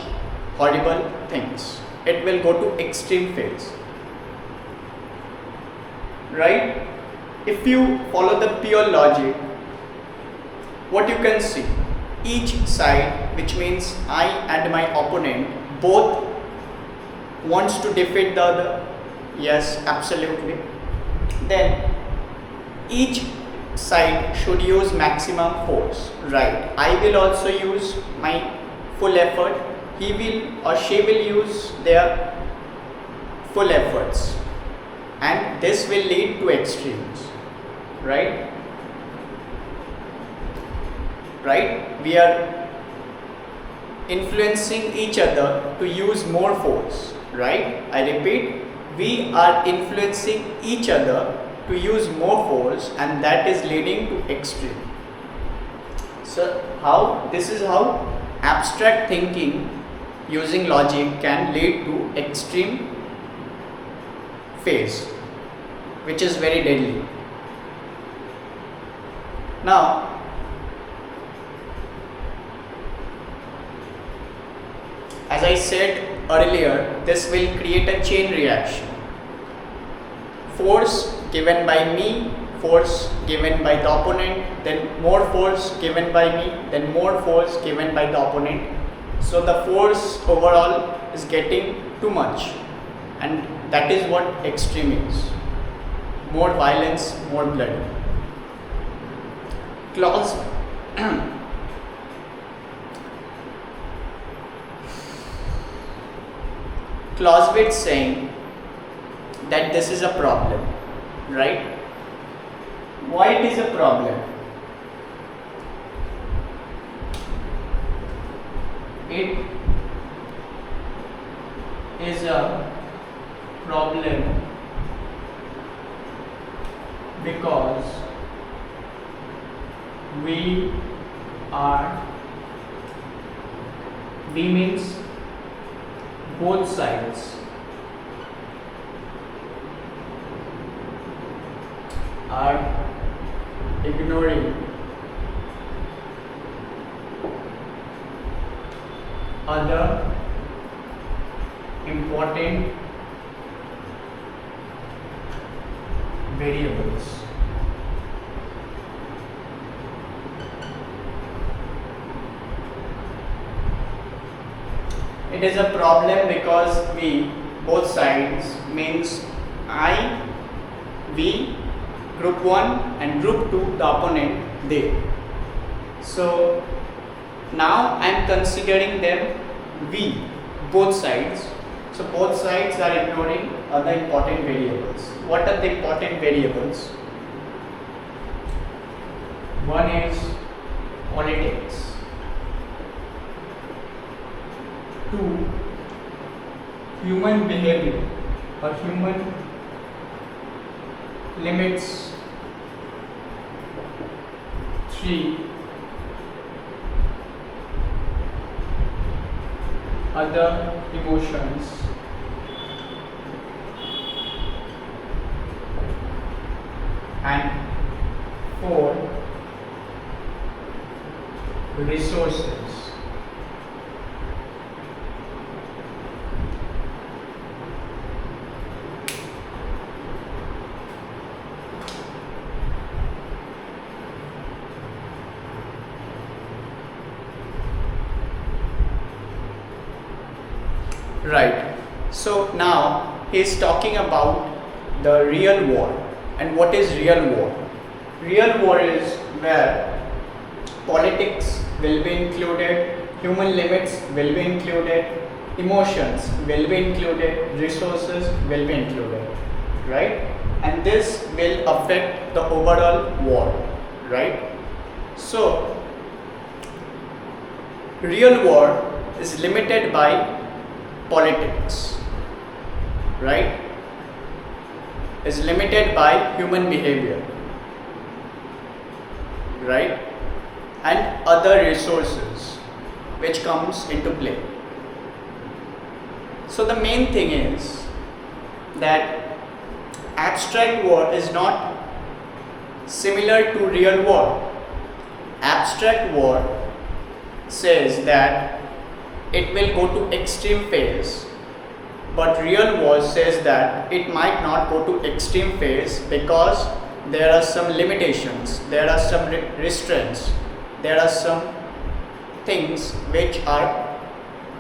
A: horrible things. It will go to extreme phase. Right? If you follow the pure logic, what you can see, each side, which means I and my opponent, both wants to defeat the other. Yes, absolutely. Then each side should use maximum force, right? I will also use my full effort. He will or she will use their full efforts, and this will lead to extremes, right? Right? We are influencing each other to use more force, right? I repeat, we are influencing each other to use more force, and that is leading to extreme. So this is how abstract thinking using logic can lead to extreme phase, which is very deadly. Now, as I said earlier, this will create a chain reaction. Force given by me, force given by the opponent, then more force given by me, then more force given by the opponent. So the force overall is getting too much, and that is what extreme is. More violence, more blood. Clausewitz saying that this is a problem, right? Why it is a problem? It is a problem because we means both sides are ignoring other important variables. It is a problem because both sides means we, group 1 and group 2, the opponent, they. So now I am considering them we, both sides. So both sides are ignoring other important variables. What are the important variables? One is politics. 2, human behavior or human limits. 3, other emotions. And 4, resources. Right. So now he is talking about the real war. And what is real war? Real war is where politics will be included, human limits will be included, emotions will be included, resources will be included, right? And this will affect the overall war, right? So, real war is limited by politics, right? Is limited by human behavior, right? And other resources which comes into play. So the main thing is that abstract war is not similar to real war. Abstract war says that it will go to extreme phase, but real war says that it might not go to extreme phase because there are some limitations, there are some restraints, there are some things which are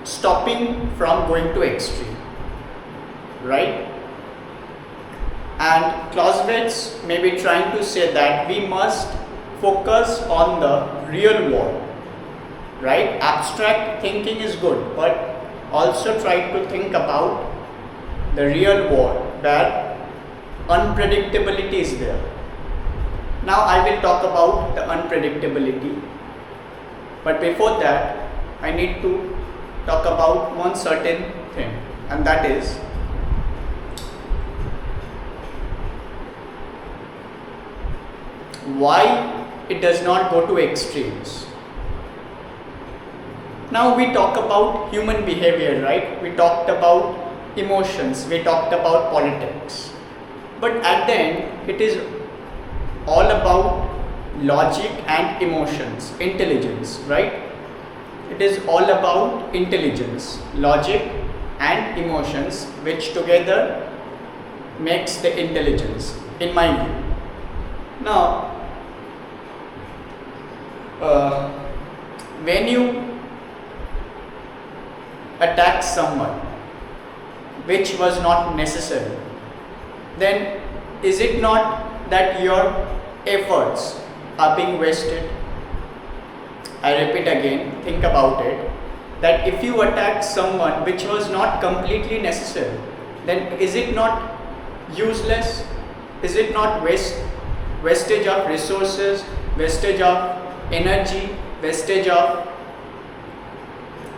A: stopping from going to extreme, right? And Clausewitz may be trying to say that we must focus on the real war, right? Abstract thinking is good, but also try to think about the real war where unpredictability is there. Now I will talk about the unpredictability, but before that I need to talk about one certain thing, and that is why it does not go to extremes. Now we talk about human behavior, right? We talked about emotions, we talked about politics, but at the end it is all about logic and emotions, intelligence, right? It is all about intelligence, logic and emotions, which together makes the intelligence, in my view. Now when you attack someone which was not necessary, then is it not that your efforts are being wasted? I repeat again, think about it, that if you attack someone which was not completely necessary, then is it not useless? Is it not wastage of resources, wastage of energy, wastage of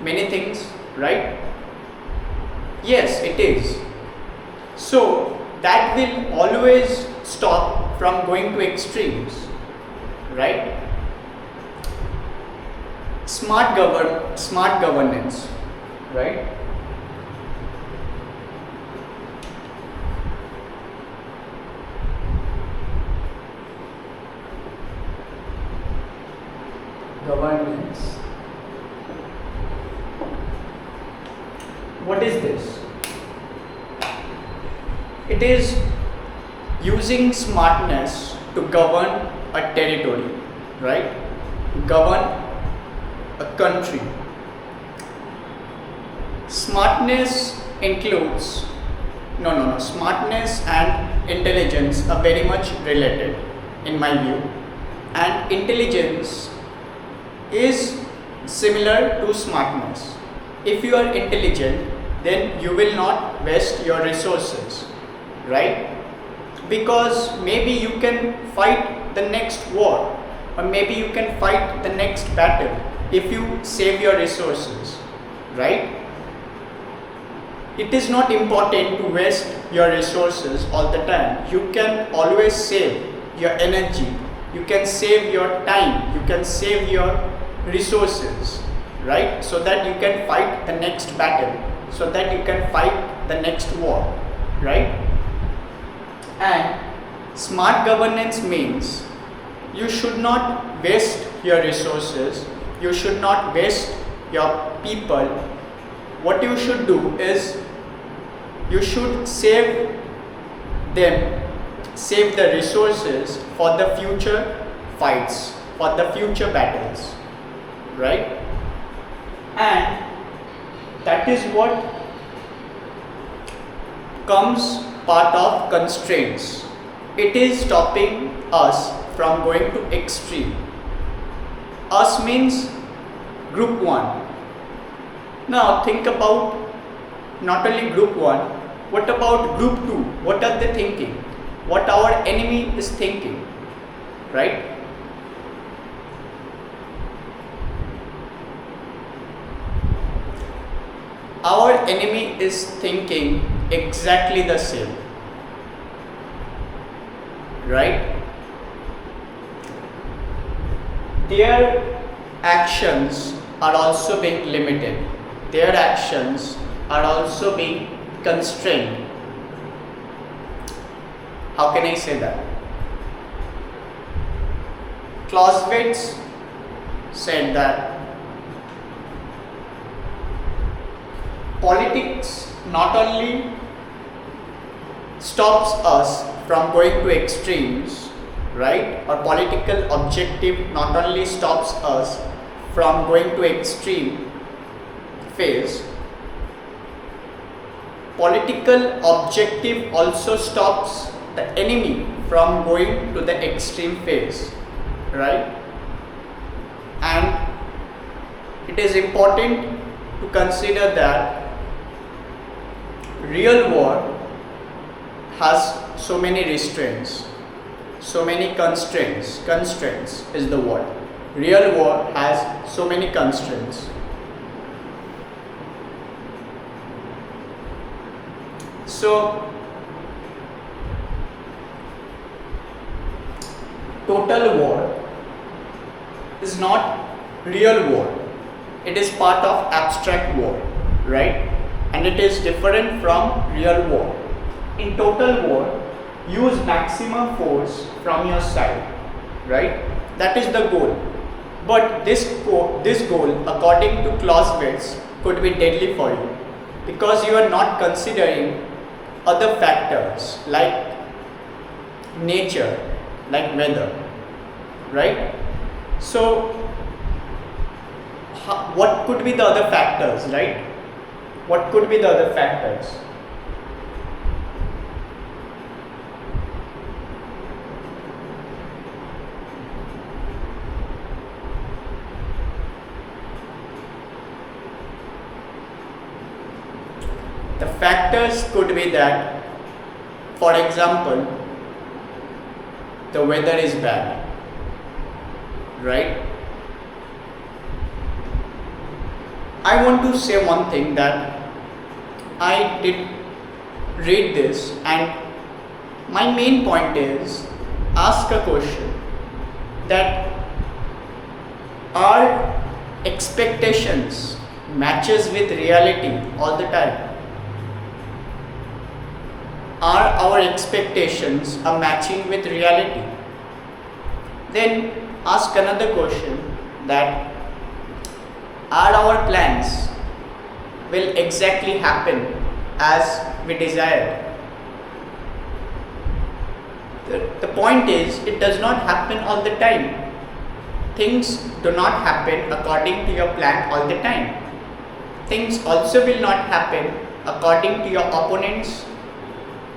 A: many things, right? Yes, it is. So that will always stop from going to extremes, right? Smart governance, right? Governance. What is this? It is using smartness to govern a territory, right? Govern a country. Smartness includes, smartness and intelligence are very much related in my view, and intelligence is similar to smartness. If you are intelligent, then you will not waste your resources, right? Because maybe you can fight the next war, or maybe you can fight the next battle if you save your resources, right? It is not important to waste your resources all the time. You can always save your energy, you can save your time, you can save your resources, right? So that you can fight the next battle, so that you can fight the next war, right? And smart governance means you should not waste your resources, you should not waste your people. What you should do is you should save the resources for the future fights, for the future battles, right? And that is what comes part of constraints. It is stopping us from going to extreme. Us means group 1. Now think about not only group 1, what about group 2? What are they thinking? What our enemy is thinking, right? Our enemy is thinking exactly the same, right? Their actions are also being limited. Their actions are also being constrained. How can I say that? Clausewitz said that politics not only stops us from going to extremes, right? Or political objective not only stops us from going to extreme phase, political objective also stops the enemy from going to the extreme phase, right? And it is important to consider that real war has so many restraints, so many constraints. Constraints is the word. Real war has so many constraints. So total war is not real war. It is part of abstract war, right? And it is different from real war. In total war, use maximum force from your side, right? That is the goal. But this goal, according to Clausewitz, could be deadly for you because you are not considering other factors like nature, like weather, right? So, what could be the other factors, right? What could be the other factors? The factors could be that, for example, the weather is bad, right? I want to say one thing, that I did read this and my main point is ask a question that our expectations matches with reality all the time. Are our expectations are matching with reality? Then ask another question, that are our plans will exactly happen as we desired? The point is, it does not happen all the time. Things do not happen according to your plan all the time. Things also will not happen according to your opponent's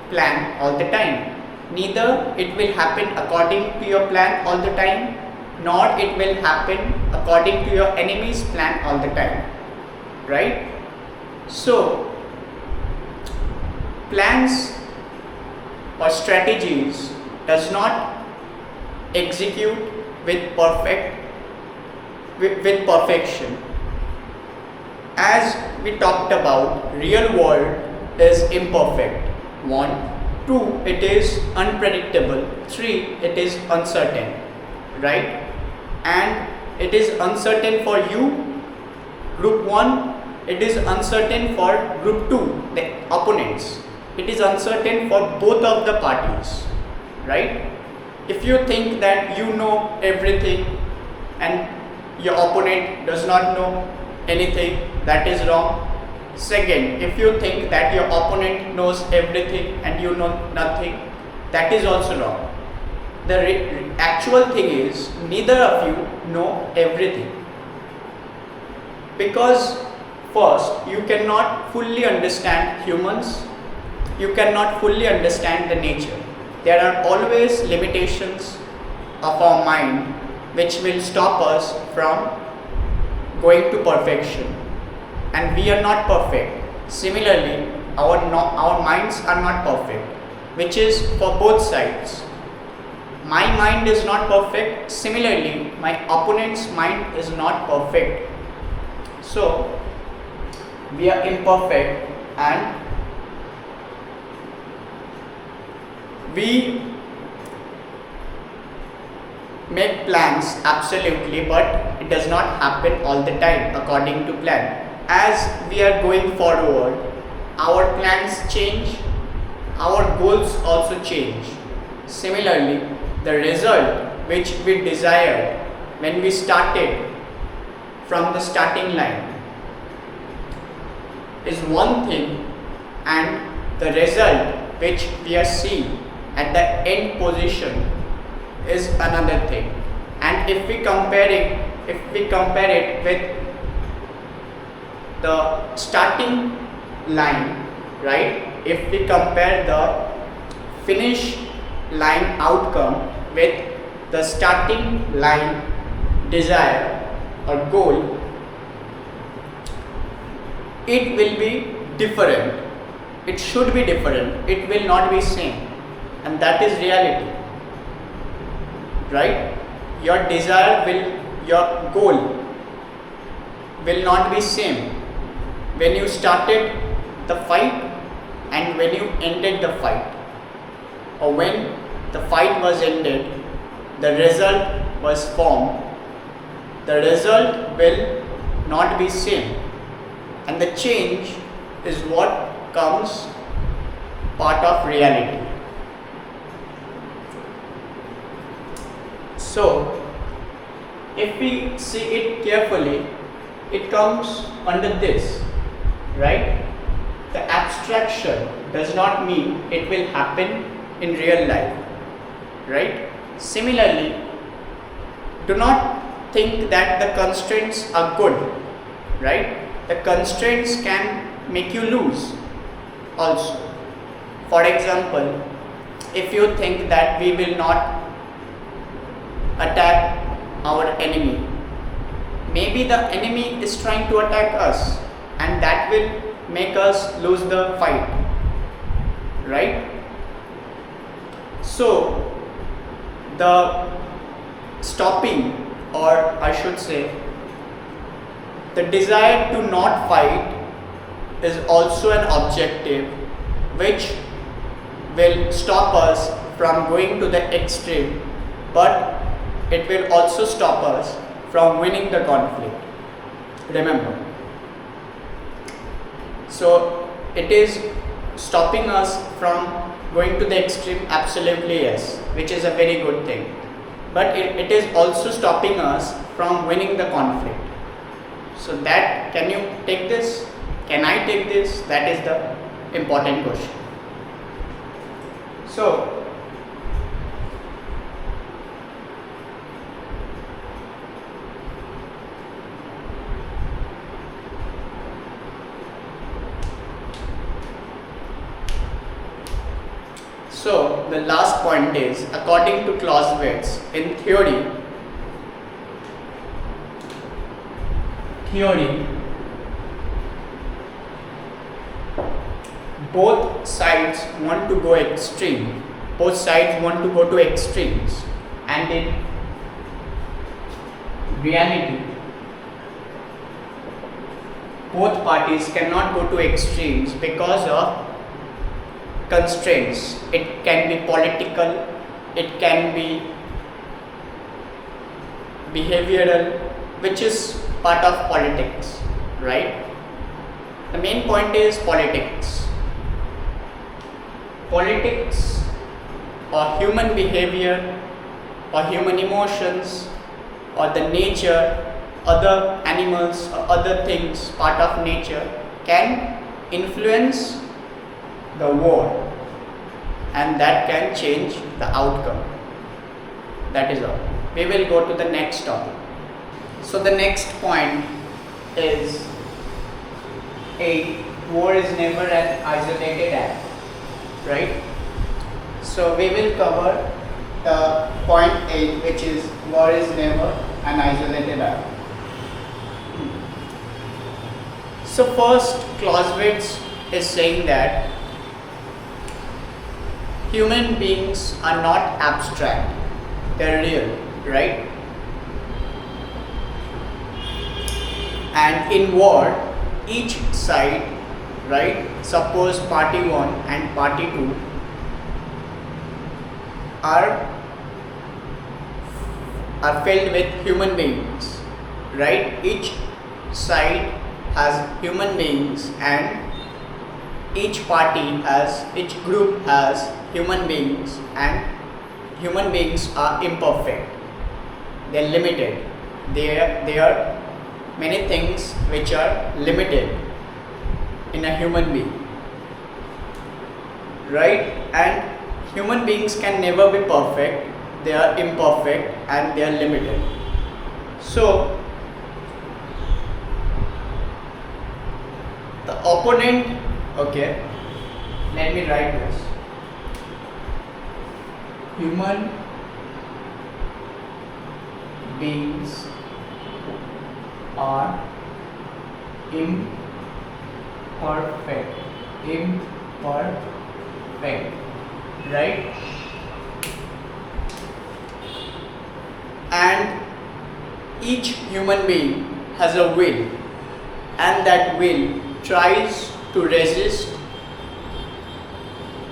A: plan all the time. Neither it will happen according to your plan all the time, nor it will happen according to your enemy's plan all the time, right? So, plans or strategies does not execute with perfection. As we talked about, real world is imperfect. 1, 2, it is unpredictable. 3, it is uncertain, right? And it is uncertain for you, group 1, it is uncertain for group 2, the opponents. It is uncertain for both of the parties, right? If you think that you know everything and your opponent does not know anything, that is wrong. Second, if you think that your opponent knows everything and you know nothing, that is also wrong. The actual thing is, neither of you know everything. Because first, you cannot fully understand humans, you cannot fully understand the nature. There are always limitations of our mind which will stop us from going to perfection, and we are not perfect. Similarly, our minds are not perfect, which is for both sides. My mind is not perfect, similarly my opponent's mind is not perfect. So we are imperfect and we make plans absolutely, but it does not happen all the time according to plan. As we are going forward, our plans change, our goals also change. Similarly, the result which we desired when we started from the starting line is one thing, and the result which we are seeing at the end position is another thing. And if we compare it with the starting line, right? If we compare the finish line outcome with the starting line desire or goal, it will be different. It should be different. It will not be same, and that is reality, right? Your desire your goal will not be same when you started the fight and when you ended the fight, or when the fight was ended, the result was formed. The result will not be same, and the change is what comes part of reality. So if we see it carefully, it comes under this, right? The abstraction does not mean it will happen in real life, right? Similarly, do not think that the constraints are good, right? The constraints can make you lose also. For example, if you think that we will not attack our enemy, maybe the enemy is trying to attack us, and that will make us lose the fight, right? So the stopping, or I should say the desire to not fight, is also an objective which will stop us from going to the extreme, but it will also stop us from winning the conflict. Remember. So it is stopping us from going to the extreme, absolutely yes, which is a very good thing. But it is also stopping us from winning the conflict. So that, can you take this? Can I take this? That is the important question. So the last point is, according to Clausewitz, in theory, both sides want to go extreme. Both sides want to go to extremes, and in reality, both parties cannot go to extremes because of constraints. It can be political, it can be behavioral, which is part of politics, right? The main point is politics. Politics or human behavior or human emotions or the nature, other animals or other things, part of nature, can influence the war, and that can change the outcome. That is all. We will go to the next topic. So the next point is 8. War is never an isolated act, right? So we will cover the point 8, which is war is never an isolated act. So first, Clausewitz is saying that human beings are not abstract, they are real, right? And in war, each side, right, suppose party 1 and party 2 are filled with human beings, right? Each side has human beings and each group has human beings, and human beings are imperfect, they are limited, there are many things which are limited in a human being, right? And human beings can never be perfect, they are imperfect and they are limited. So the opponent, okay, let me write this. Human beings are imperfect, right? And each human being has a will, and that will tries to resist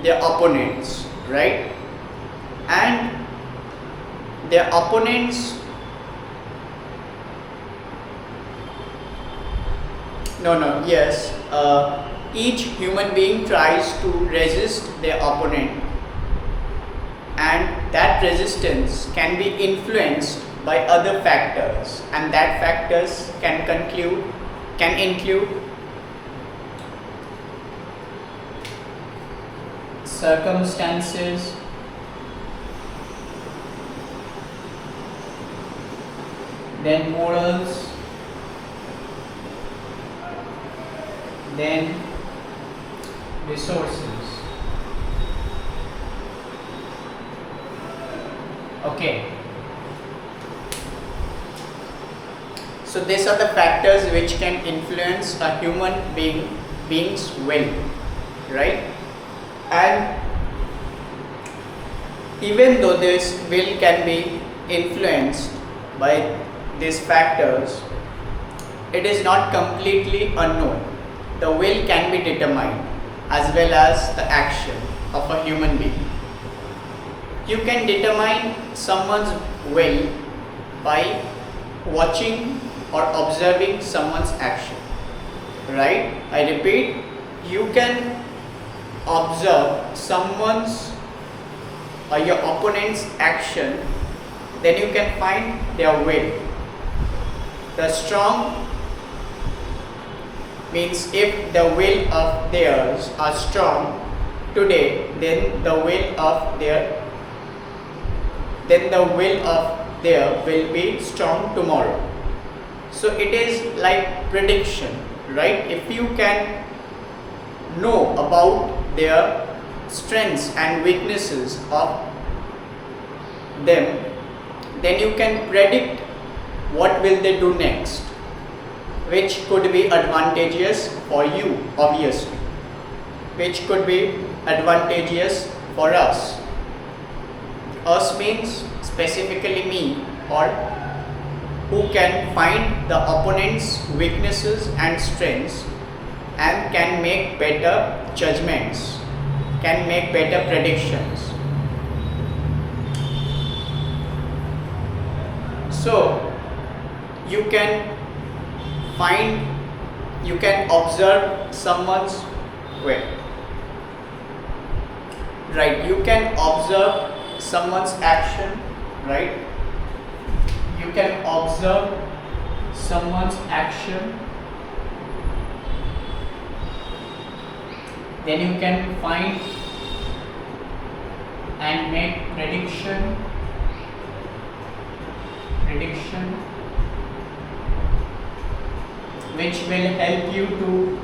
A: their opponents, right? And their opponents, each human being tries to resist their opponent, and that resistance can be influenced by other factors, and that factors can include circumstances, then morals, then resources. Okay. So these are the factors which can influence a human being's will, right? And even though this will can be influenced by these factors, it is not completely unknown. The will can be determined as well as the action of a human being. You can determine someone's will by watching or observing someone's action, right? I repeat, you can observe someone's or your opponent's action, then you can find their will. The strong means if the will of theirs are strong today, then the will of their will be strong tomorrow. So it is like prediction, right? If you can know about their strengths and weaknesses of them, then you can predict what will they do next, which could be advantageous for you, obviously, which could be advantageous for us. Us means specifically me, or who can find the opponent's weaknesses and strengths and can make better judgments, can make better predictions. So you can find you can observe someone's way. Right, you can observe someone's action, right? You can observe someone's action, then you can find and make prediction, which will help you to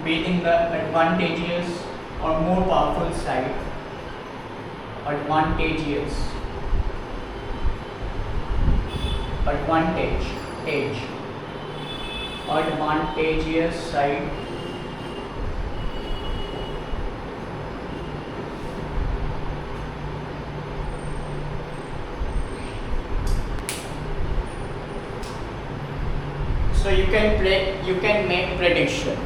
A: be in the advantageous or more powerful side. Advantageous side. So you can make prediction.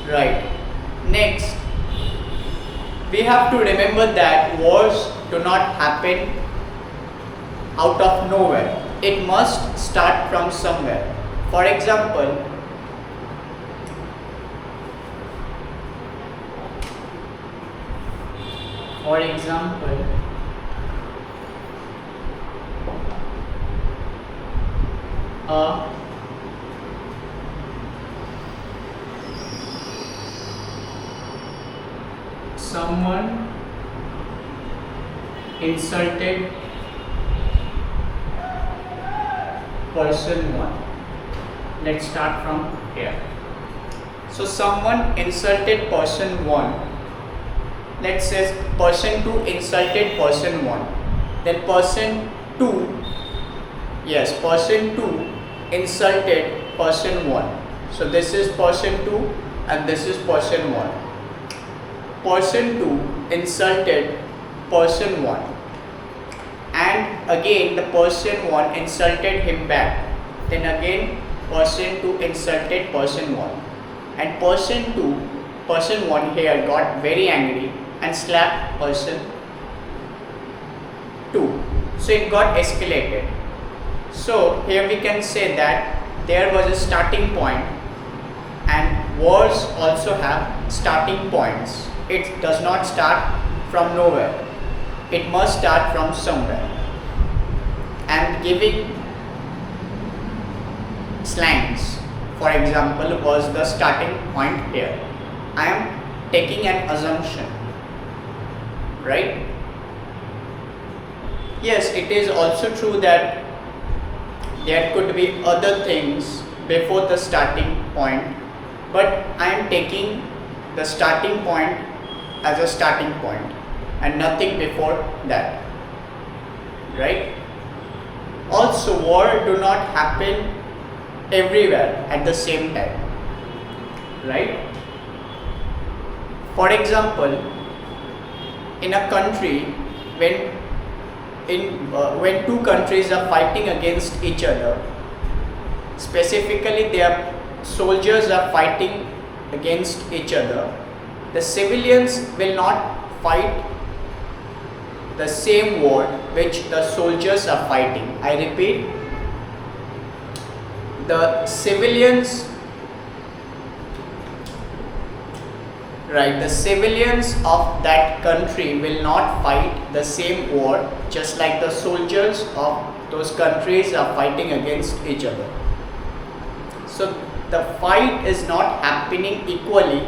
A: Right. Next, we have to remember that wars do not happen out of nowhere. It must start from somewhere. For example, someone insulted person 1. Let's start from here. So someone insulted person 1. Let's say person 2 insulted person 1. Then person 2 insulted person 1. So this is person 2 and this is person 1. Person 2 insulted person 1, and again the person 1 insulted him back. Then again person 2 insulted person 1, and person 1 here got very angry and slapped person 2. So it got escalated. So here we can say that there was a starting point, and wars also have starting points. It does not start from nowhere. It must start from somewhere. And giving slangs, for example, was the starting point here. I am taking an assumption, right? Yes, it is also true that there could be other things before the starting point, but I am taking the starting point as a starting point and nothing before that, right? Also, war do not happen everywhere at the same time, right? For example, in a country, when two countries are fighting against each other, specifically their soldiers are fighting against each other, the civilians will not fight the same war which the soldiers are fighting. I repeat, the civilians of that country will not fight the same war just like the soldiers of those countries are fighting against each other. So the fight is not happening equally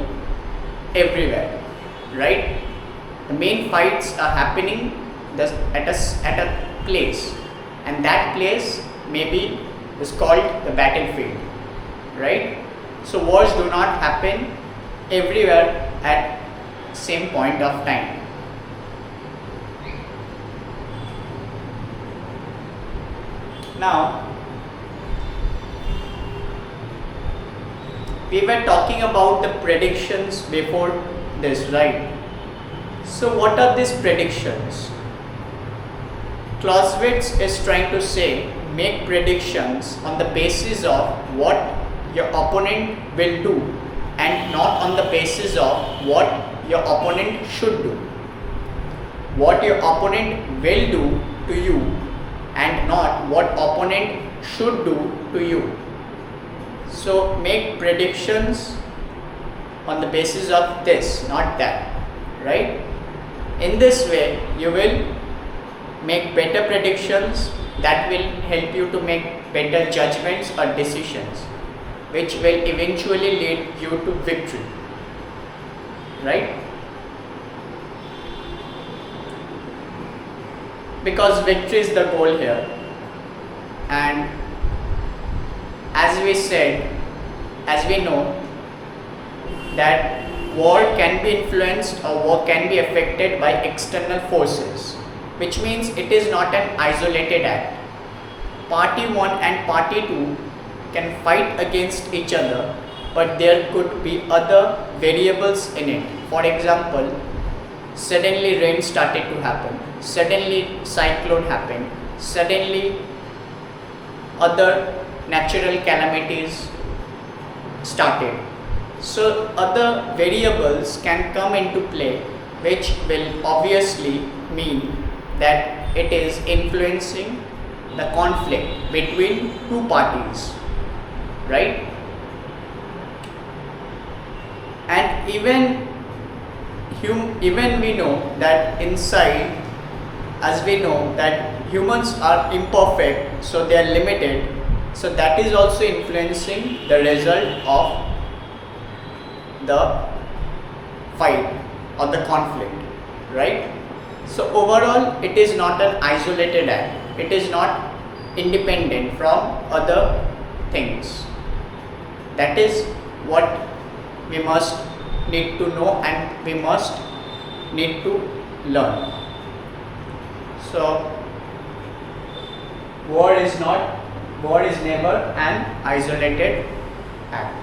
A: everywhere, right? The main fights are happening at a place, and that place maybe is called the battlefield, right? So wars do not happen everywhere at same point of time. Now, we were talking about the predictions before this, right? So what are these predictions? Clausewitz is trying to say, make predictions on the basis of what your opponent will do and not on the basis of what your opponent should do. What your opponent will do to you and not what opponent should do to you. So make predictions on the basis of this, not that, right? In this way, you will make better predictions that will help you to make better judgments or decisions, which will eventually lead you to victory, right? Because victory is the goal here, and as we said, as we know, that war can be influenced or war can be affected by external forces, which means it is not an isolated act. Party 1 and Party 2 can fight against each other, but there could be other variables in it. For example, suddenly rain started to happen, suddenly cyclone happened, suddenly other natural calamities started. So other variables can come into play, which will obviously mean that it is influencing the conflict between two parties, right? And even we know that inside, as we know that humans are imperfect, so they are limited, so that is also influencing the result of the fight or the conflict, right? So overall, it is not an isolated act, it is not independent from other things. That is what we must need to know and we must need to learn. So war is never an isolated act.